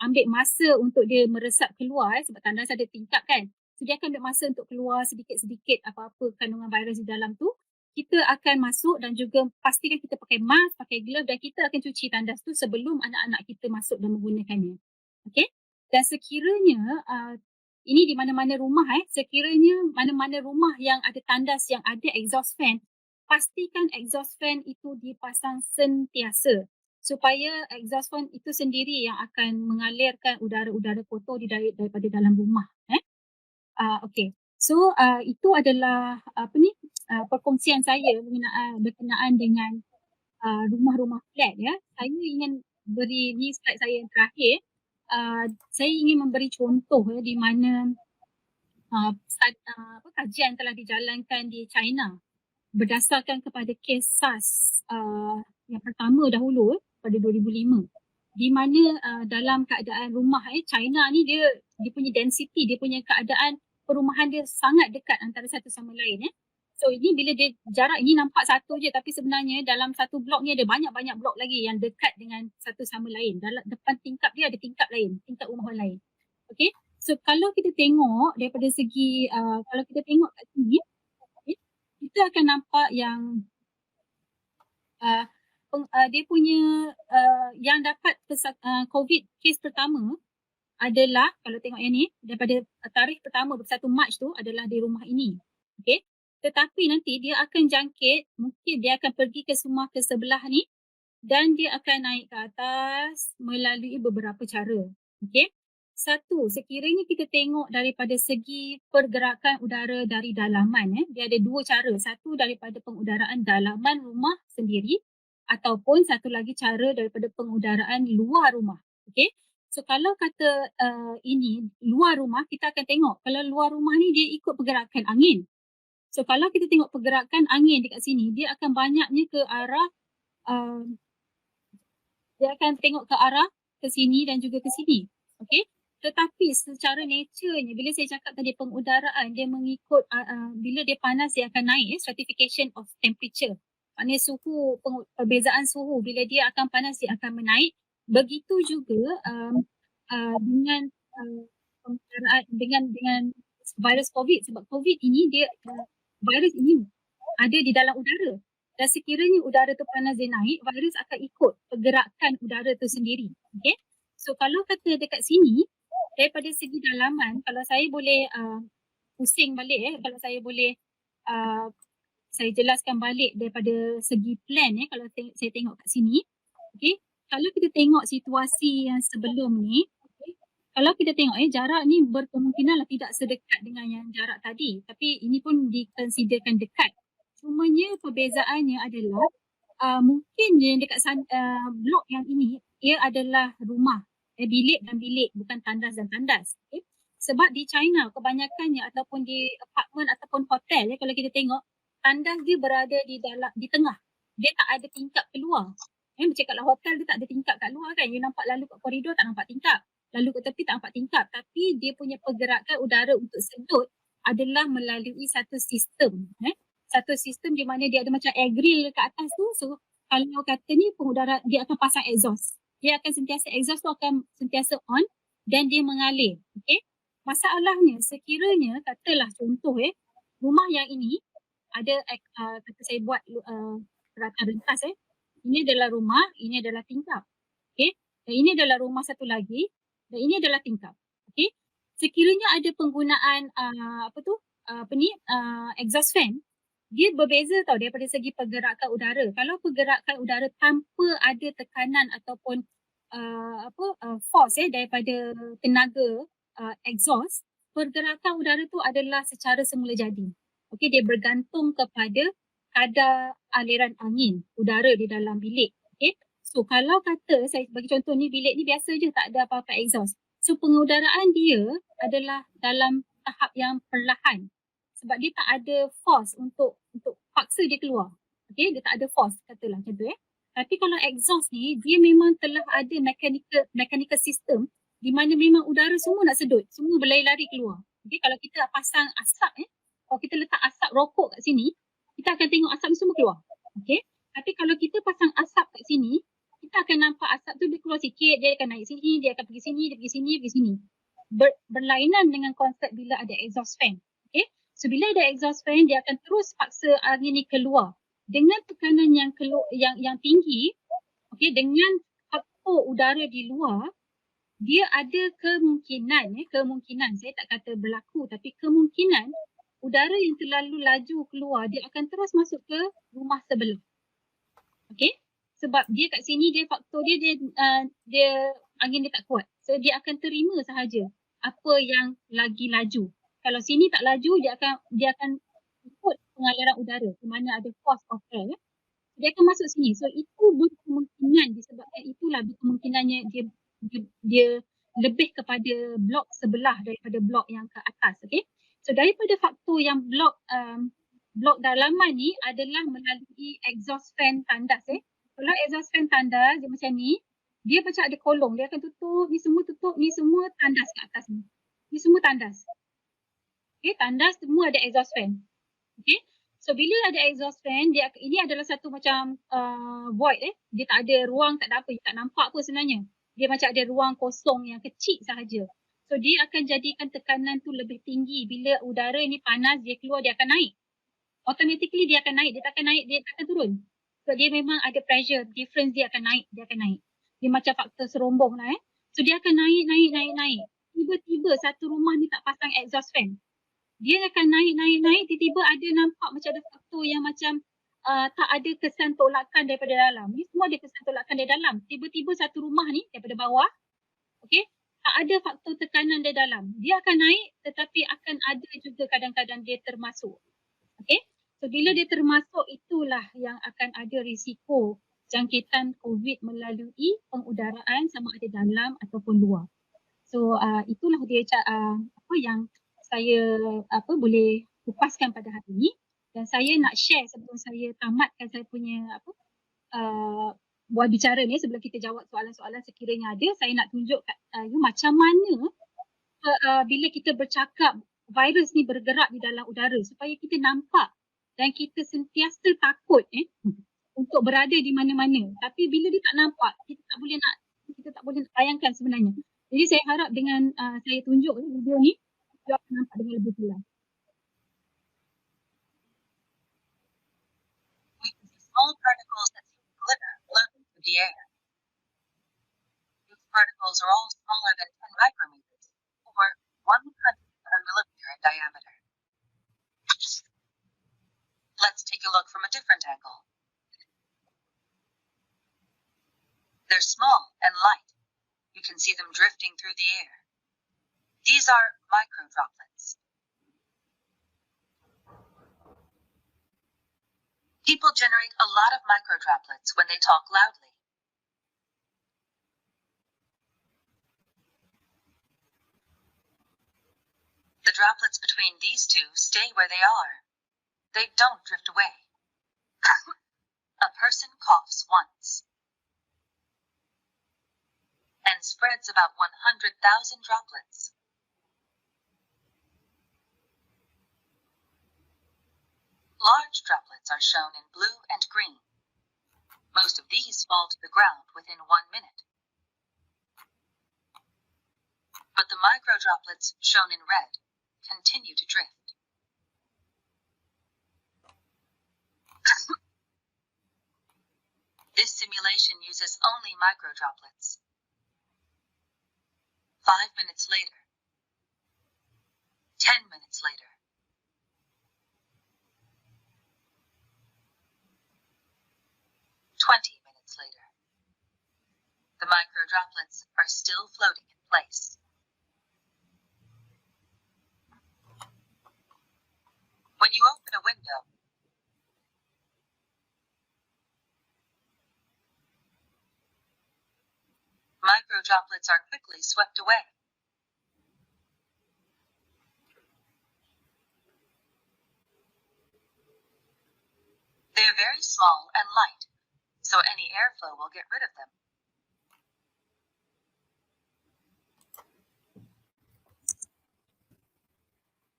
ambil masa untuk dia meresap keluar, sebab tandas ada tingkap kan, so dia akan ambil masa untuk keluar sedikit-sedikit apa-apa kandungan virus di dalam tu, kita akan masuk dan juga pastikan kita pakai mask, pakai glove, dan kita akan cuci tandas tu sebelum anak-anak kita masuk dan menggunakannya. Okay, dan sekiranya ini di mana-mana rumah, sekiranya mana-mana rumah yang ada tandas yang ada exhaust fan, pastikan exhaust fan itu dipasang sentiasa supaya exhaust fan itu sendiri yang akan mengalirkan udara-udara kotor daripada dalam rumah. Okay, so itu adalah perkongsian saya berkenaan dengan rumah-rumah flat. Ya, saya ingin beri ni slide saya yang terakhir. Saya ingin memberi contoh di mana kajian telah dijalankan di China berdasarkan kepada kes SARS yang pertama dahulu pada 2005, di mana dalam keadaan rumah China ni dia punya density, dia punya keadaan perumahan dia sangat dekat antara satu sama lain. So ini bila dia jarak ini nampak satu je, tapi sebenarnya dalam satu blok ni ada banyak-banyak blok lagi yang dekat dengan satu sama lain. Dalam depan tingkap dia ada tingkap lain, tingkap rumah orang lain. Okay, so kalau kita tengok daripada segi kalau kita tengok kat sini, kita akan nampak yang dia punya yang dapat COVID kes pertama adalah, kalau tengok yang ni, daripada tarikh pertama 21 Mac tu adalah di rumah ini. Okay, tetapi nanti dia akan jangkit, mungkin dia akan pergi ke rumah ke sebelah ni dan dia akan naik ke atas melalui beberapa cara. Okey. Satu, sekiranya kita tengok daripada segi pergerakan udara dari dalaman, dia ada dua cara. Satu daripada pengudaraan dalaman rumah sendiri ataupun satu lagi cara daripada pengudaraan luar rumah. Okey. So kalau kata ini luar rumah, kita akan tengok kalau luar rumah ni dia ikut pergerakan angin. So kalau kita tengok pergerakan angin dekat sini, dia akan banyaknya ke arah dia akan tengok ke arah ke sini dan juga ke sini. Okey. Tetapi secara nature-nya, bila saya cakap tadi pengudaraan, dia mengikut bila dia panas dia akan naik, stratification of temperature. Maknanya suhu, perbezaan suhu bila dia akan panas dia akan menaik. Begitu juga dengan pengudaraan dengan virus COVID, sebab COVID ini dia virus ini ada di dalam udara. Dan sekiranya udara tu panas dia naik, virus akan ikut pergerakan udara tu sendiri. Okay? So kalau kata dekat sini, daripada segi dalaman, kalau saya boleh pusing balik, kalau saya boleh saya jelaskan balik daripada segi plan kalau saya tengok kat sini. Okay? Kalau kita tengok situasi yang sebelum ni, okay? Kalau kita tengok jarak ni berkemungkinanlah tidak sedekat dengan yang jarak tadi. Tapi ini pun dikonsiderkan dekat. Cumanya perbezaannya adalah mungkin yang dekat blok yang ini ia adalah rumah, bilik dan bilik, bukan tandas dan tandas. Okay? Sebab di China kebanyakannya ataupun di apartmen ataupun hotel kalau kita tengok tandas dia berada di tengah. Dia tak ada tingkap keluar. Macam kalau hotel dia tak ada tingkap kat luar kan. You nampak lalu kat koridor tak nampak tingkap. Lalu ke tepi tak nampak tingkap. Tapi dia punya pergerakan udara untuk sedut adalah melalui satu sistem. Satu sistem di mana dia ada macam air grill kat atas tu. So kalau kata ni pengudara dia akan pasang exhaust. Dia akan sentiasa exhaust tu akan sentiasa on dan dia mengalir. Okay. Masalahnya sekiranya katalah contoh rumah yang ini ada kata saya buat peratan rentas ini adalah rumah, ini adalah tingkap. Okay. Dan ini adalah rumah satu lagi dan ini adalah tingkap. Okay. Sekiranya ada penggunaan exhaust fan, dia berbeza tau daripada segi pergerakan udara. Kalau pergerakan udara tanpa ada tekanan ataupun force daripada tenaga exhaust, pergerakan udara tu adalah secara semula jadi. Okey, dia bergantung kepada kadar aliran angin udara di dalam bilik. Okey. So kalau kata saya bagi contoh ni bilik ni biasa je tak ada apa-apa exhaust. So pengudaraan dia adalah dalam tahap yang perlahan. Sebab dia tak ada force untuk paksa dia keluar. Okay, dia tak ada force katalah macam tu Tapi kalau exhaust ni dia memang telah ada mechanical system di mana memang udara semua nak sedut, semua berlari-lari keluar. Okay, kalau kita pasang asap kalau kita letak asap rokok kat sini, kita akan tengok asap ni semua keluar. Okay, tapi kalau kita pasang asap kat sini, kita akan nampak asap tu dia keluar sikit, dia akan naik sini, dia akan pergi sini, dia pergi sini, pergi sini. Berlainan dengan konsep bila ada exhaust fan. Okay. So bila ada exhaust fan, dia akan terus paksa angin ni keluar dengan tekanan yang tinggi. Okay, dengan faktor udara di luar, dia ada kemungkinan saya tak kata berlaku, tapi kemungkinan udara yang terlalu laju keluar, dia akan terus masuk ke rumah sebelah. Okay, sebab dia kat sini dia faktor dia angin dia tak kuat, so dia akan terima sahaja apa yang lagi laju. Kalau sini tak laju, dia akan ikut pengaliran udara di mana ada force of air. Dia akan masuk sini. So itu berkemungkinan, disebabkan itulah berkemungkinannya dia lebih kepada blok sebelah daripada blok yang ke atas. Okay. So daripada faktor yang blok dalaman ni adalah melalui exhaust fan tandas. Kalau exhaust fan tandas dia macam ni, dia macam ada kolong, dia akan tutup, ni semua tandas kat atas ni. Ni semua tandas. Okay, tandas semua ada exhaust fan. Okay, so bila ada exhaust fan, ini adalah satu macam void dia tak ada ruang, tak ada apa, dia tak nampak apa sebenarnya. Dia macam ada ruang kosong yang kecil sahaja. So dia akan jadikan tekanan tu lebih tinggi. Bila udara ni panas, dia keluar, dia akan naik. Automatically dia akan naik, dia tak akan turun. So dia memang ada pressure difference, dia akan naik. Dia macam faktor serombong lah So dia akan naik. Tiba-tiba satu rumah ni tak pasang exhaust fan. Dia akan naik, tiba-tiba ada nampak macam ada faktor yang macam tak ada kesan tolakan daripada dalam. Ni semua ada kesan tolakan dari dalam. Tiba-tiba satu rumah ni daripada bawah, okey, tak ada faktor tekanan dari dalam. Dia akan naik tetapi akan ada juga kadang-kadang dia termasuk. Okey. So bila dia termasuk, itulah yang akan ada risiko jangkitan COVID melalui pengudaraan sama ada dalam ataupun luar. So itulah dia apa yang saya boleh kupaskan pada hari ini, dan saya nak share sebelum saya tamatkan saya punya buat bicara ni, sebelum kita jawab soalan-soalan sekiranya ada, saya nak tunjuk macam mana bila kita bercakap virus ni bergerak di dalam udara supaya kita nampak dan kita sentiasa takut untuk berada di mana-mana. Tapi bila dia tak nampak, kita tak boleh nak bayangkan sebenarnya. Jadi saya harap dengan saya tunjuk video ni, dia akan nampak dengan lebih jelas. Small particles that glitter floating through the air. These particles are all smaller than 10 micrometers, or 1/100 of a millimeter in diameter. Let's take a look from a different angle. They're small and light. You can see them drifting through the air. These are microdroplets. People generate a lot of microdroplets when they talk loudly. The droplets between these two stay where they are. They don't drift away. A person coughs once and spreads about 100,000 droplets. Large droplets are shown in blue and green. Most of these fall to the ground within 1 minute. But the microdroplets shown in red continue to drift. This simulation uses only microdroplets. 5 minutes later, 10 minutes later, 20 minutes later, the microdroplets are still floating in place. When you open a window, microdroplets are quickly swept away. They're very small and light, so any airflow will get rid of them.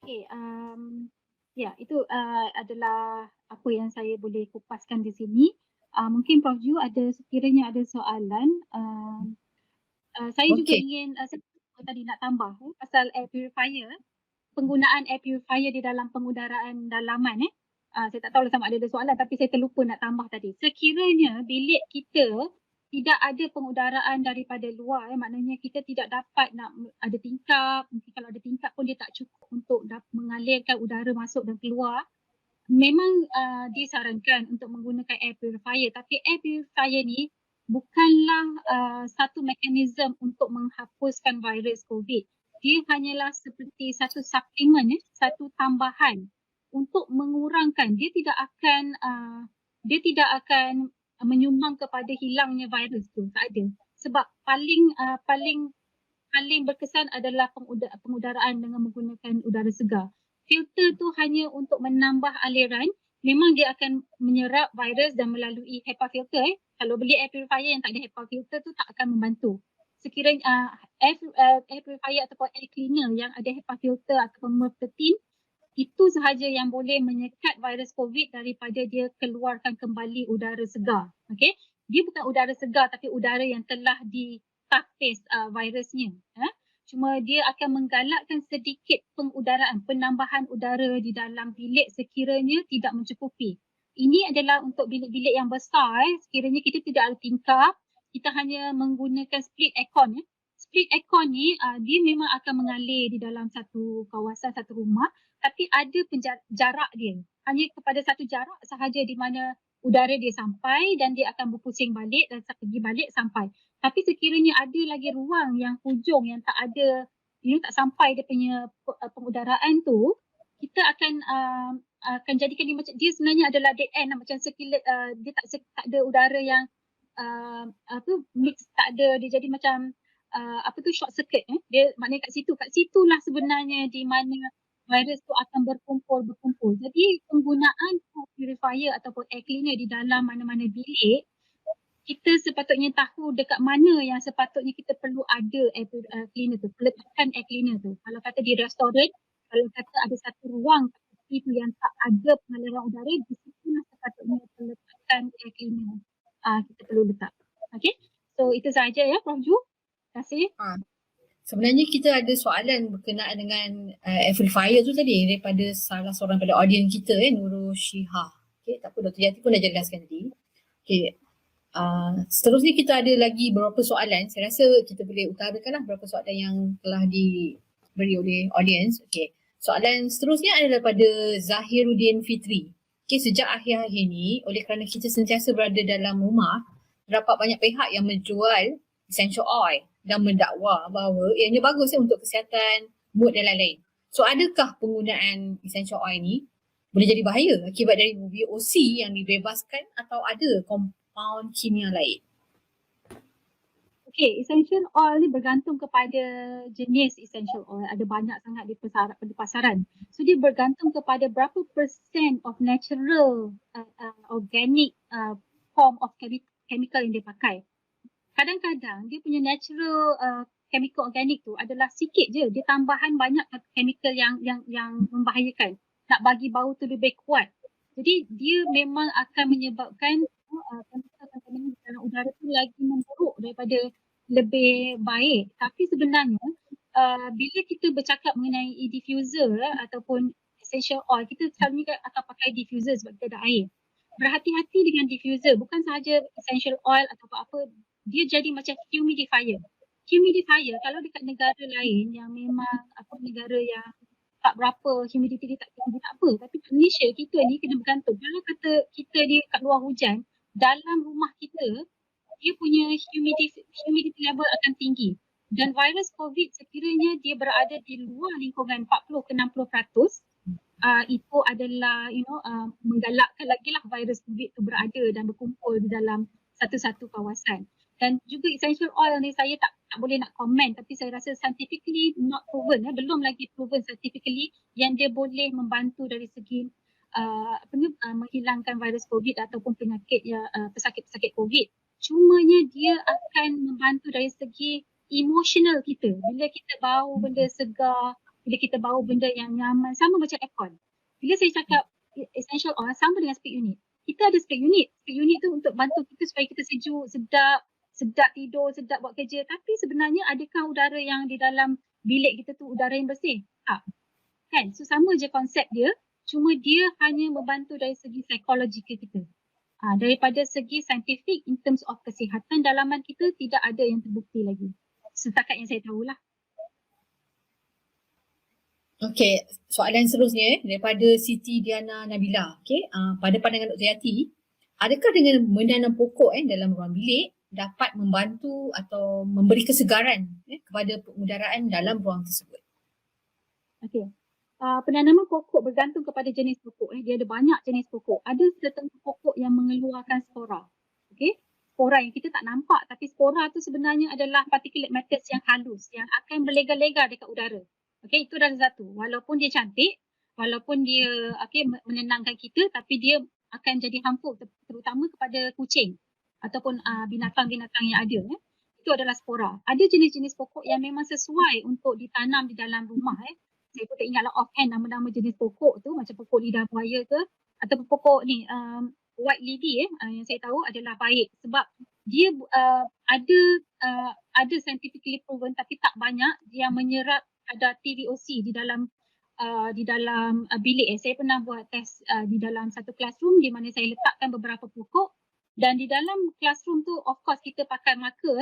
Okay, itu adalah apa yang saya boleh kupaskan di sini. Mungkin Prof Ju sekiranya ada soalan. Saya juga ingin saya tadi nak tambah pasal air purifier, penggunaan air purifier di dalam pengudaraan dalaman. Saya tak tahu sama ada soalan, tapi saya terlupa nak tambah tadi. Sekiranya bilik kita tidak ada pengudaraan daripada luar, maknanya kita tidak dapat nak ada tingkap. Mungkin kalau ada tingkap pun dia tak cukup untuk mengalirkan udara masuk dan keluar. Memang disarankan untuk menggunakan air purifier, tapi air purifier ni bukanlah satu mekanisme untuk menghapuskan virus COVID. Dia hanyalah seperti satu suplemen, satu tambahan untuk mengurangkan. Dia tidak akan menyumbang kepada hilangnya virus tu, tak ada. Sebab paling berkesan adalah pengudaraan dengan menggunakan udara segar. Filter tu hanya untuk menambah aliran. Memang dia akan menyerap virus dan melalui HEPA filter. Kalau beli air purifier yang tak ada HEPA filter tu tak akan membantu. Sekiranya air purifier ataupun air cleaner yang ada HEPA filter ataupun merpentine, itu sahaja yang boleh menyekat virus COVID daripada dia keluarkan kembali udara segar. Okay? Dia bukan udara segar tapi udara yang telah ditapis virusnya. Cuma dia akan menggalakkan sedikit penambahan udara di dalam bilik sekiranya tidak mencukupi. Ini adalah untuk bilik-bilik yang besar. Sekiranya kita tidak ada tingkap, kita hanya menggunakan split aircon. Split aircon ni dia memang akan mengalir di dalam satu kawasan, satu rumah. tapi ada jarak dia. Hanya kepada satu jarak sahaja di mana udara dia sampai dan dia akan berpusing balik dan pergi balik sampai. Tapi sekiranya ada lagi ruang yang hujung yang tak ada, tak sampai dia punya pengudaraan tu, kita akan jadikan dia macam, dia sebenarnya adalah dead end lah, macam sekilat dia tak ada udara yang mix, tak ada, dia jadi macam short circuit. Dia maknanya kat situlah sebenarnya di mana virus tu akan berkumpul. Jadi penggunaan air purifier ataupun air cleaner di dalam mana-mana bilik, kita sepatutnya tahu dekat mana yang sepatutnya kita perlu ada air cleaner tu, peletakan air cleaner tu. Kalau kata di restoran, kalau kata ada satu ruang itu yang tak ada pengaliran udara, di situ lah sepatutnya peletakan air cleaner kita perlu letak. Okay, so itu sahaja ya Prof. Ju. Terima kasih. Sebenarnya kita ada soalan berkenaan dengan air purifier tu tadi daripada salah seorang pada audiens kita, Nurul Shihah. Okay, tak apa, Dr. Yati pun dah jelaskan tadi. Okay, seterusnya kita ada lagi beberapa soalan. Saya rasa kita boleh utarakanlah beberapa soalan yang telah diberi oleh audiens. Okay, soalan seterusnya adalah daripada Zahiruddin Fitri. Okay, sejak akhir-akhir ni, oleh kerana kita sentiasa berada dalam rumah, terdapat banyak pihak yang menjual essential oil dan mendakwa bahawa ianya bagus untuk kesihatan, mood dan lain-lain. So adakah penggunaan essential oil ni boleh jadi bahaya akibat dari VOC yang dibebaskan atau ada kompaun kimia lain? Okay, essential oil ni bergantung kepada jenis essential oil. Ada banyak sangat di pasaran. So dia bergantung kepada berapa persen of natural organic form of chemical yang dia pakai. Kadang-kadang dia punya natural chemical organic tu adalah sikit je. Dia tambahan banyak chemical yang membahayakan. Nak bagi bau tu lebih kuat. Jadi dia memang akan menyebabkan chemical di dalam udara tu lagi memburuk daripada lebih baik. Tapi sebenarnya bila kita bercakap mengenai diffuser ataupun essential oil, kita selalunya akan pakai diffuser sebab kita ada air. Berhati-hati dengan diffuser, bukan sahaja essential oil atau apa-apa, dia jadi macam humidifier. Humidifier kalau dekat negara lain yang memang negara yang tak berapa humidity dia tak tinggi, tak apa. Tapi kat Malaysia kita ni kena bergantung. Kalau kata kita ni kat luar hujan, dalam rumah kita dia punya humidity level akan tinggi. Dan virus COVID sekiranya dia berada di luar lingkungan 40 ke 60%, itu adalah menggalakkan lagi lah virus COVID tu berada dan berkumpul di dalam satu-satu kawasan. Dan juga essential oil ni saya tak boleh nak komen, tapi saya rasa scientifically not proven, belum lagi proven scientifically yang dia boleh membantu dari segi menghilangkan virus COVID ataupun penyakit pesakit-pesakit COVID. Cumanya dia akan membantu dari segi emotional kita. Bila kita bau benda segar, bila kita bau benda yang nyaman, sama macam aircon. Bila saya cakap essential oil sama dengan split unit. Kita ada split unit. Split unit tu untuk bantu kita supaya kita sejuk, sedap tidur, sedap buat kerja. Tapi sebenarnya adakah udara yang di dalam bilik kita tu udara yang bersih? Tak. Kan? So sama je konsep dia. Cuma dia hanya membantu dari segi psikologikal kita. Daripada segi saintifik in terms of kesihatan dalaman kita tidak ada yang terbukti lagi. Setakat yang saya tahulah. Okey, soalan seterusnya daripada Siti Diana Nabila. Okey, pada pandangan Dr. Yati, adakah dengan menanam pokok dalam ruang bilik dapat membantu atau memberi kesegaran kepada pengudaraan dalam ruang tersebut? Okey. Penanaman pokok bergantung kepada jenis pokok. Dia ada banyak jenis pokok. Ada tertentu pokok yang mengeluarkan spora. Okey. Spora yang kita tak nampak, tapi spora tu sebenarnya adalah particulate matter yang halus yang akan berlega-lega dekat udara. Okey, itu adalah satu. Walaupun dia cantik, walaupun dia menenangkan kita, tapi dia akan jadi harmful terutama kepada kucing ataupun binatang-binatang yang ada. Itu adalah spora. Ada jenis-jenis pokok yang memang sesuai untuk ditanam di dalam rumah. Saya pun tak ingatlah offhand nama-nama jenis pokok tu, macam pokok lidah buaya ke ataupun pokok ni white lily yang saya tahu adalah baik sebab dia ada scientifically proven tapi tak banyak yang menyerap kadar TVOC di dalam bilik. Saya pernah buat test di dalam satu classroom di mana saya letakkan beberapa pokok dan di dalam classroom tu of course kita pakai marker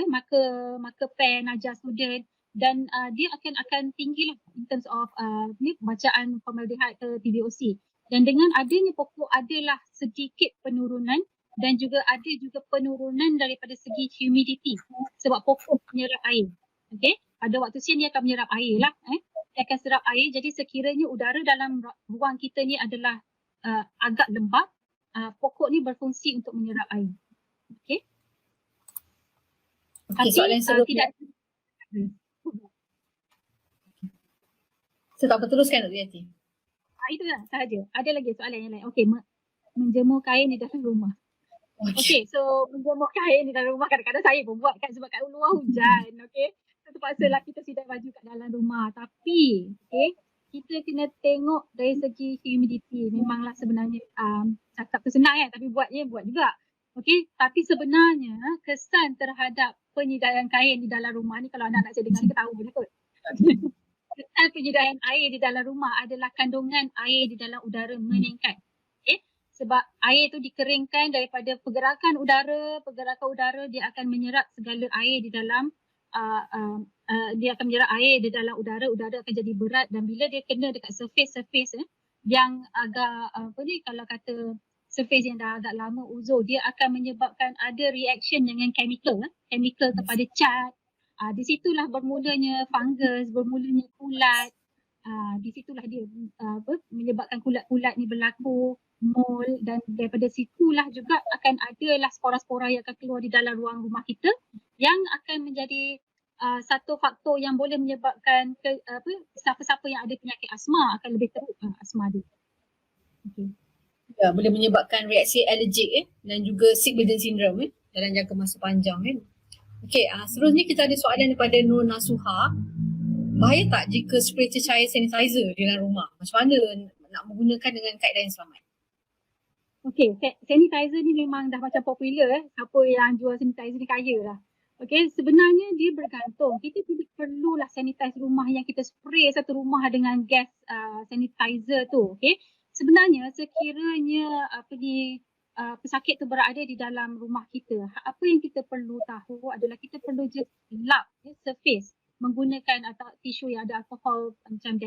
pen, ajar student dan dia akan tinggi lah in terms of ni bacaan formaldehyde ke TVOC. Dan dengan adanya pokok adalah sedikit penurunan dan juga ada juga penurunan daripada segi humidity sebab pokok menyerap air. Okey, pada waktu siang dia akan menyerap air lah. Dia akan serap air, jadi sekiranya udara dalam ruang kita ni adalah agak lembap, pokok ni berfungsi untuk menyerap air. Okey. Okey, soalan seterusnya. Tidak So, tak apa, teruskan Dr. Yati. itulah sahaja. Ada lagi soalan yang lain. Okey, menjemur kain di dalam rumah. Okey, so menjemur kain di dalam rumah kadang-kadang saya pun buat kan sebab kat luar hujan. Okey, so terpaksalah kita sidai baju kat dalam rumah. Tapi kita kena tengok dari segi humidity. Memanglah sebenarnya cakap tu senang kan, tapi buatnya buat juga. Okey, tapi sebenarnya kesan terhadap penyediaan kain di dalam rumah ni, kalau anak-anak saya dengar ni ketawa je kot. Kesan penyediaan air di dalam rumah adalah kandungan air di dalam udara meningkat. Sebab air tu dikeringkan daripada pergerakan udara dia akan menyerap segala air di dalam dia akan menyerap air di dalam udara akan jadi berat, dan bila dia kena dekat surface yang agak kalau kata surface yang dah agak lama uzur, dia akan menyebabkan ada reaction dengan chemical kepada cat. Di situlah bermulanya fungus, bermulanya kulat. Di situlah dia menyebabkan kulat-kulat ni berlaku, mold, dan daripada situlah juga akan adalah spora-spora yang akan keluar di dalam ruang rumah kita yang akan menjadi satu faktor yang boleh menyebabkan siapa-siapa yang ada penyakit asma akan lebih teruk asma dia. Okay. Ya, boleh menyebabkan reaksi alergik dan juga sick burden syndrome dalam jangka masa panjang kan. Okey, seterusnya kita ada soalan daripada Nur Nasuha. Bahaya tak jika spray cecair sanitizer di dalam rumah? Macam mana nak menggunakan dengan kaedah yang selamat? Okey, sanitizer ni memang dah macam popular Siapa yang jual sanitizer ni kaya lah. Okey, sebenarnya dia bergantung. Kita tidak perlulah sanitize rumah yang kita spray satu rumah dengan gas sanitizer tu. Okey, sebenarnya sekiranya pesakit tu berada di dalam rumah kita, apa yang kita perlu tahu adalah kita perlu just lap surface menggunakan atau tisu yang ada alkohol macam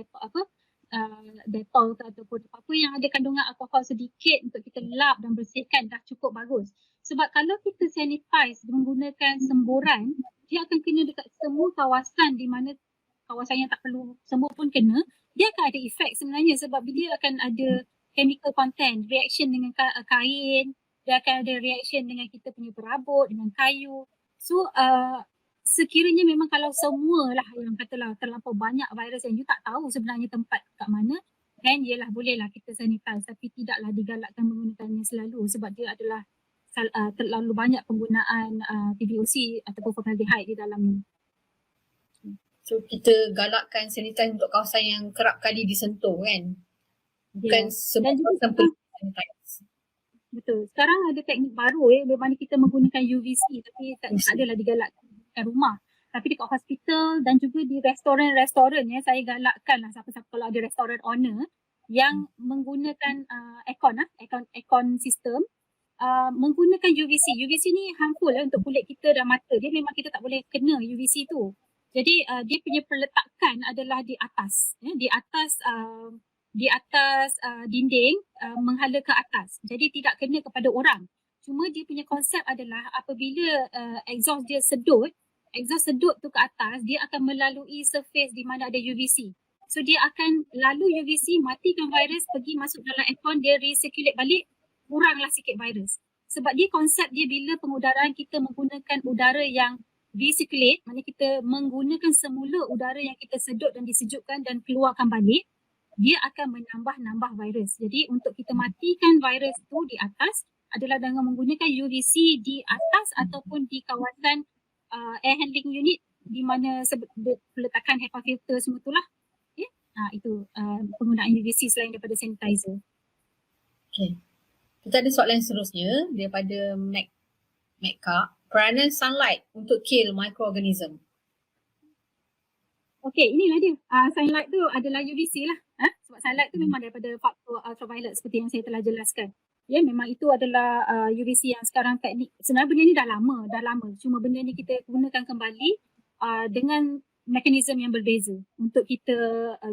Dettol ataupun apa yang ada kandungan alkohol sedikit untuk kita lap dan bersihkan dah cukup bagus. Sebab kalau kita sanitize menggunakan semburan, dia akan kena dekat semua kawasan di mana kawasan yang tak perlu sembuh pun kena. Dia akan ada efek sebenarnya sebab dia akan ada chemical content, reaction dengan kain, dia akan ada reaction dengan kita punya perabot, dengan kayu. So sekiranya memang kalau semualah yang katalah terlampau banyak virus yang you tak tahu sebenarnya tempat kat mana, kan ialah bolehlah kita sanitize, tapi tidaklah digalakkan menggunakannya selalu sebab dia adalah terlalu banyak penggunaan TVOC ataupun formaldehyde di dalamnya. So kita galakkan sanitize untuk kawasan yang kerap kali disentuh kan. Bukan semua kawasan perlu sanitize. Betul. Sekarang ada teknik baru di mana kita menggunakan UVC, tapi tak adalah digalakkan rumah. Tapi dekat hospital dan juga di restoran saya galakkan lah siapa-siapa kalau ada restoran owner yang menggunakan aircon system, menggunakan UVC. UVC ni harmful untuk kulit kita dan mata. Dia memang kita tak boleh kena UVC tu. Jadi dia punya perletakan adalah di atas, di atas dinding menghala ke atas. Jadi tidak kena kepada orang. Cuma dia punya konsep adalah apabila exhaust sedut tu ke atas, dia akan melalui surface di mana ada UVC. So dia akan lalu UVC, matikan virus, pergi masuk dalam aircon, dia recirculate balik, kuranglah sikit virus. Sebab dia konsep dia bila pengudaraan kita menggunakan udara yang recirculate, maknanya kita menggunakan semula udara yang kita sedut dan disejukkan dan keluarkan balik, dia akan menambah virus. Jadi untuk kita matikan virus tu di atas adalah dengan menggunakan UVC di atas ataupun di kawasan air handling unit di mana peletakan HEPA filter semua itulah. Okay? Itu penggunaan UVC selain daripada sanitizer. Okay. Kita ada soalan seterusnya daripada Mecca. Peranan sunlight untuk kill microorganism. Okay, inilah dia. Sunlight tu adalah UVC lah. Sebab sunlight tu memang daripada faktor ultraviolet seperti yang saya telah jelaskan. Ya, memang itu adalah UVC yang sekarang teknik. Sebenarnya benda ni dah lama. Cuma benda ni kita gunakan kembali dengan mekanisme yang berbeza untuk kita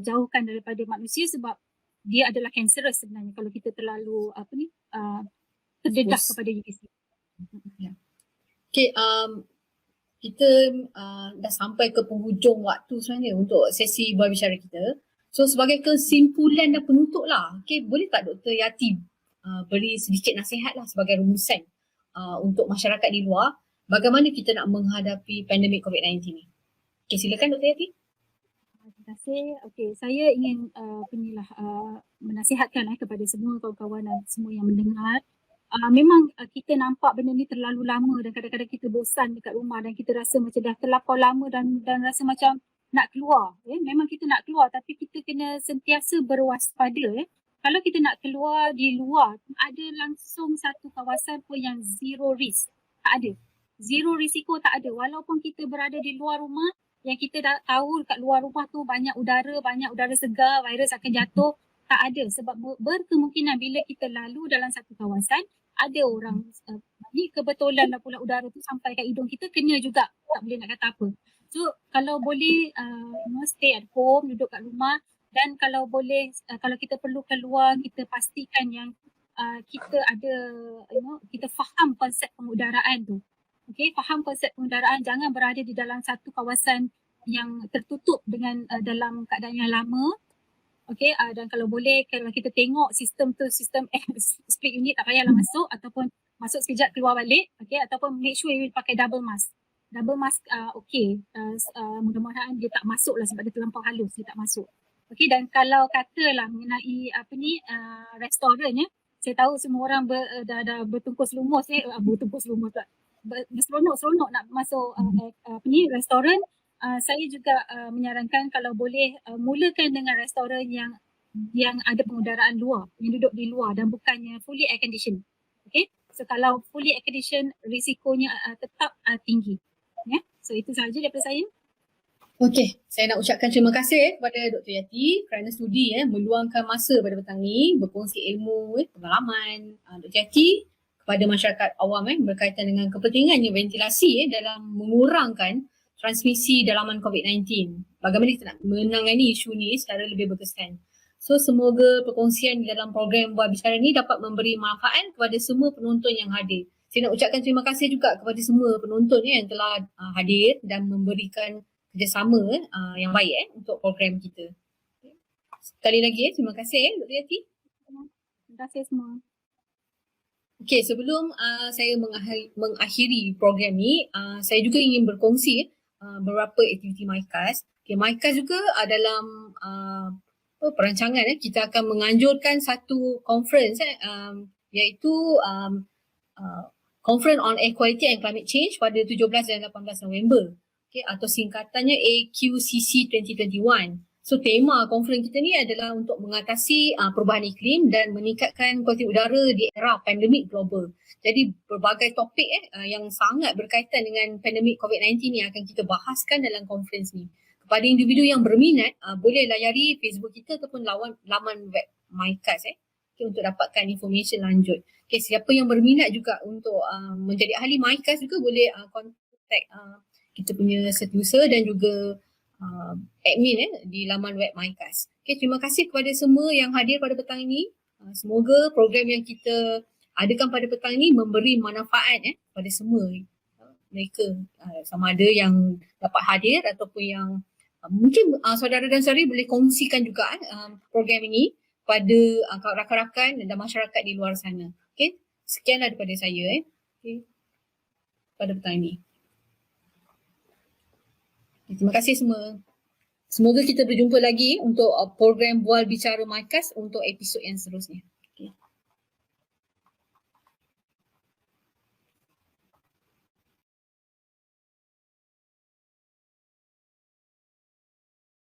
jauhkan daripada manusia, sebab dia adalah cancerous sebenarnya kalau kita terlalu terdedah Expose. kepada UVC. Okay, kita dah sampai ke penghujung waktu sebenarnya untuk sesi berbicara kita. So sebagai kesimpulan dan penutup lah, okay, boleh tak Dr. Yati beri sedikit nasihat lah sebagai rumusan untuk masyarakat di luar, bagaimana kita nak menghadapi pandemik COVID-19 ni. Okay, silakan Dr. Yati. Terima kasih. Okay, saya ingin menasihatkan kepada semua kawan-kawan dan semua yang mendengar. Memang kita nampak benda ni terlalu lama dan kadang-kadang kita bosan dekat rumah dan kita rasa macam dah terlampau lama dan rasa macam nak keluar. Memang kita nak keluar tapi kita kena sentiasa berwaspada. Kalau kita nak keluar di luar, ada langsung satu kawasan pun yang zero risk. Tak ada. Zero risiko tak ada. Walaupun kita berada di luar rumah, yang kita dah tahu kat luar rumah tu banyak udara segar, virus akan jatuh. Tak ada, sebab berkemungkinan bila kita lalu dalam satu kawasan, ada orang ni kebetulan lah pula udara tu sampai kat hidung kita, kena juga, tak boleh nak kata apa. So kalau boleh stay at home, duduk kat rumah, dan kalau boleh kalau kita perlu keluar, kita pastikan yang kita ada kita faham konsep pengudaraan tu. Okay, faham konsep pengudaraan, jangan berada di dalam satu kawasan yang tertutup dengan dalam keadaan yang lama. Okay, dan kalau boleh, kalau kita tengok sistem tu, sistem split unit, tak payahlah masuk, ataupun masuk sekejap keluar balik, okay, ataupun make sure you pakai double mask. Double mask mudah-mudahan dia tak masuk lah sebab dia terlampau halus, dia tak masuk. Okay, dan kalau katalah mengenai restoran, saya tahu semua orang dah bertungkus lumus, berseronok-seronok nak masuk restoran. Saya juga menyarankan kalau boleh mulakan dengan restoran yang ada pengudaraan luar, yang duduk di luar dan bukannya fully air condition. Okay, so kalau fully air condition risikonya tetap tinggi. So itu sahaja daripada saya. Okay, saya nak ucapkan terima kasih kepada Dr. Yati kerana sudi meluangkan masa pada petang ni berkongsi ilmu, pengalaman Dr. Yati kepada masyarakat awam berkaitan dengan kepentingannya ventilasi dalam mengurangkan transmisi dalaman COVID-19. Bagaimana kita nak menangani isu ni secara lebih berkesan. So semoga perkongsian di dalam program Bual Bicara ni dapat memberi manfaat kepada semua penonton yang hadir. Saya nak ucapkan terima kasih juga kepada semua penonton yang telah hadir dan memberikan kerjasama yang baik untuk program kita. Sekali lagi terima kasih Dr. Yati. Terima kasih semua. Okay, sebelum saya mengakhiri program ni, saya juga ingin berkongsi beberapa aktiviti MyCast. Okay, MyCast juga dalam perancangan kita akan menganjurkan satu conference iaitu Conference on Air Quality and Climate Change pada 17 dan 18 November. Okay, atau singkatannya AQCC 2021. So tema conference kita ni adalah untuk mengatasi perubahan iklim dan meningkatkan kualiti udara di era pandemik global. Jadi berbagai topik yang sangat berkaitan dengan pandemik COVID-19 ni akan kita bahaskan dalam conference ni. Kepada individu yang berminat, boleh layari Facebook kita ataupun laman web MyCast okay, untuk dapatkan information lanjut. Okay, siapa yang berminat juga untuk menjadi ahli MyCast juga boleh contact kita punya setiausaha dan juga admin di laman web MyCast. Okay, terima kasih kepada semua yang hadir pada petang ini. Semoga program yang kita adakan pada petang ini memberi manfaat kepada semua mereka, sama ada yang dapat hadir ataupun yang mungkin saudara dan saudari boleh kongsikan juga program ini pada rakan-rakan dan masyarakat di luar sana. Okay, sekianlah daripada saya okay, pada petang ini. Terima kasih semua. Semoga kita berjumpa lagi untuk program Bual Bicara MyCast untuk episod yang seterusnya.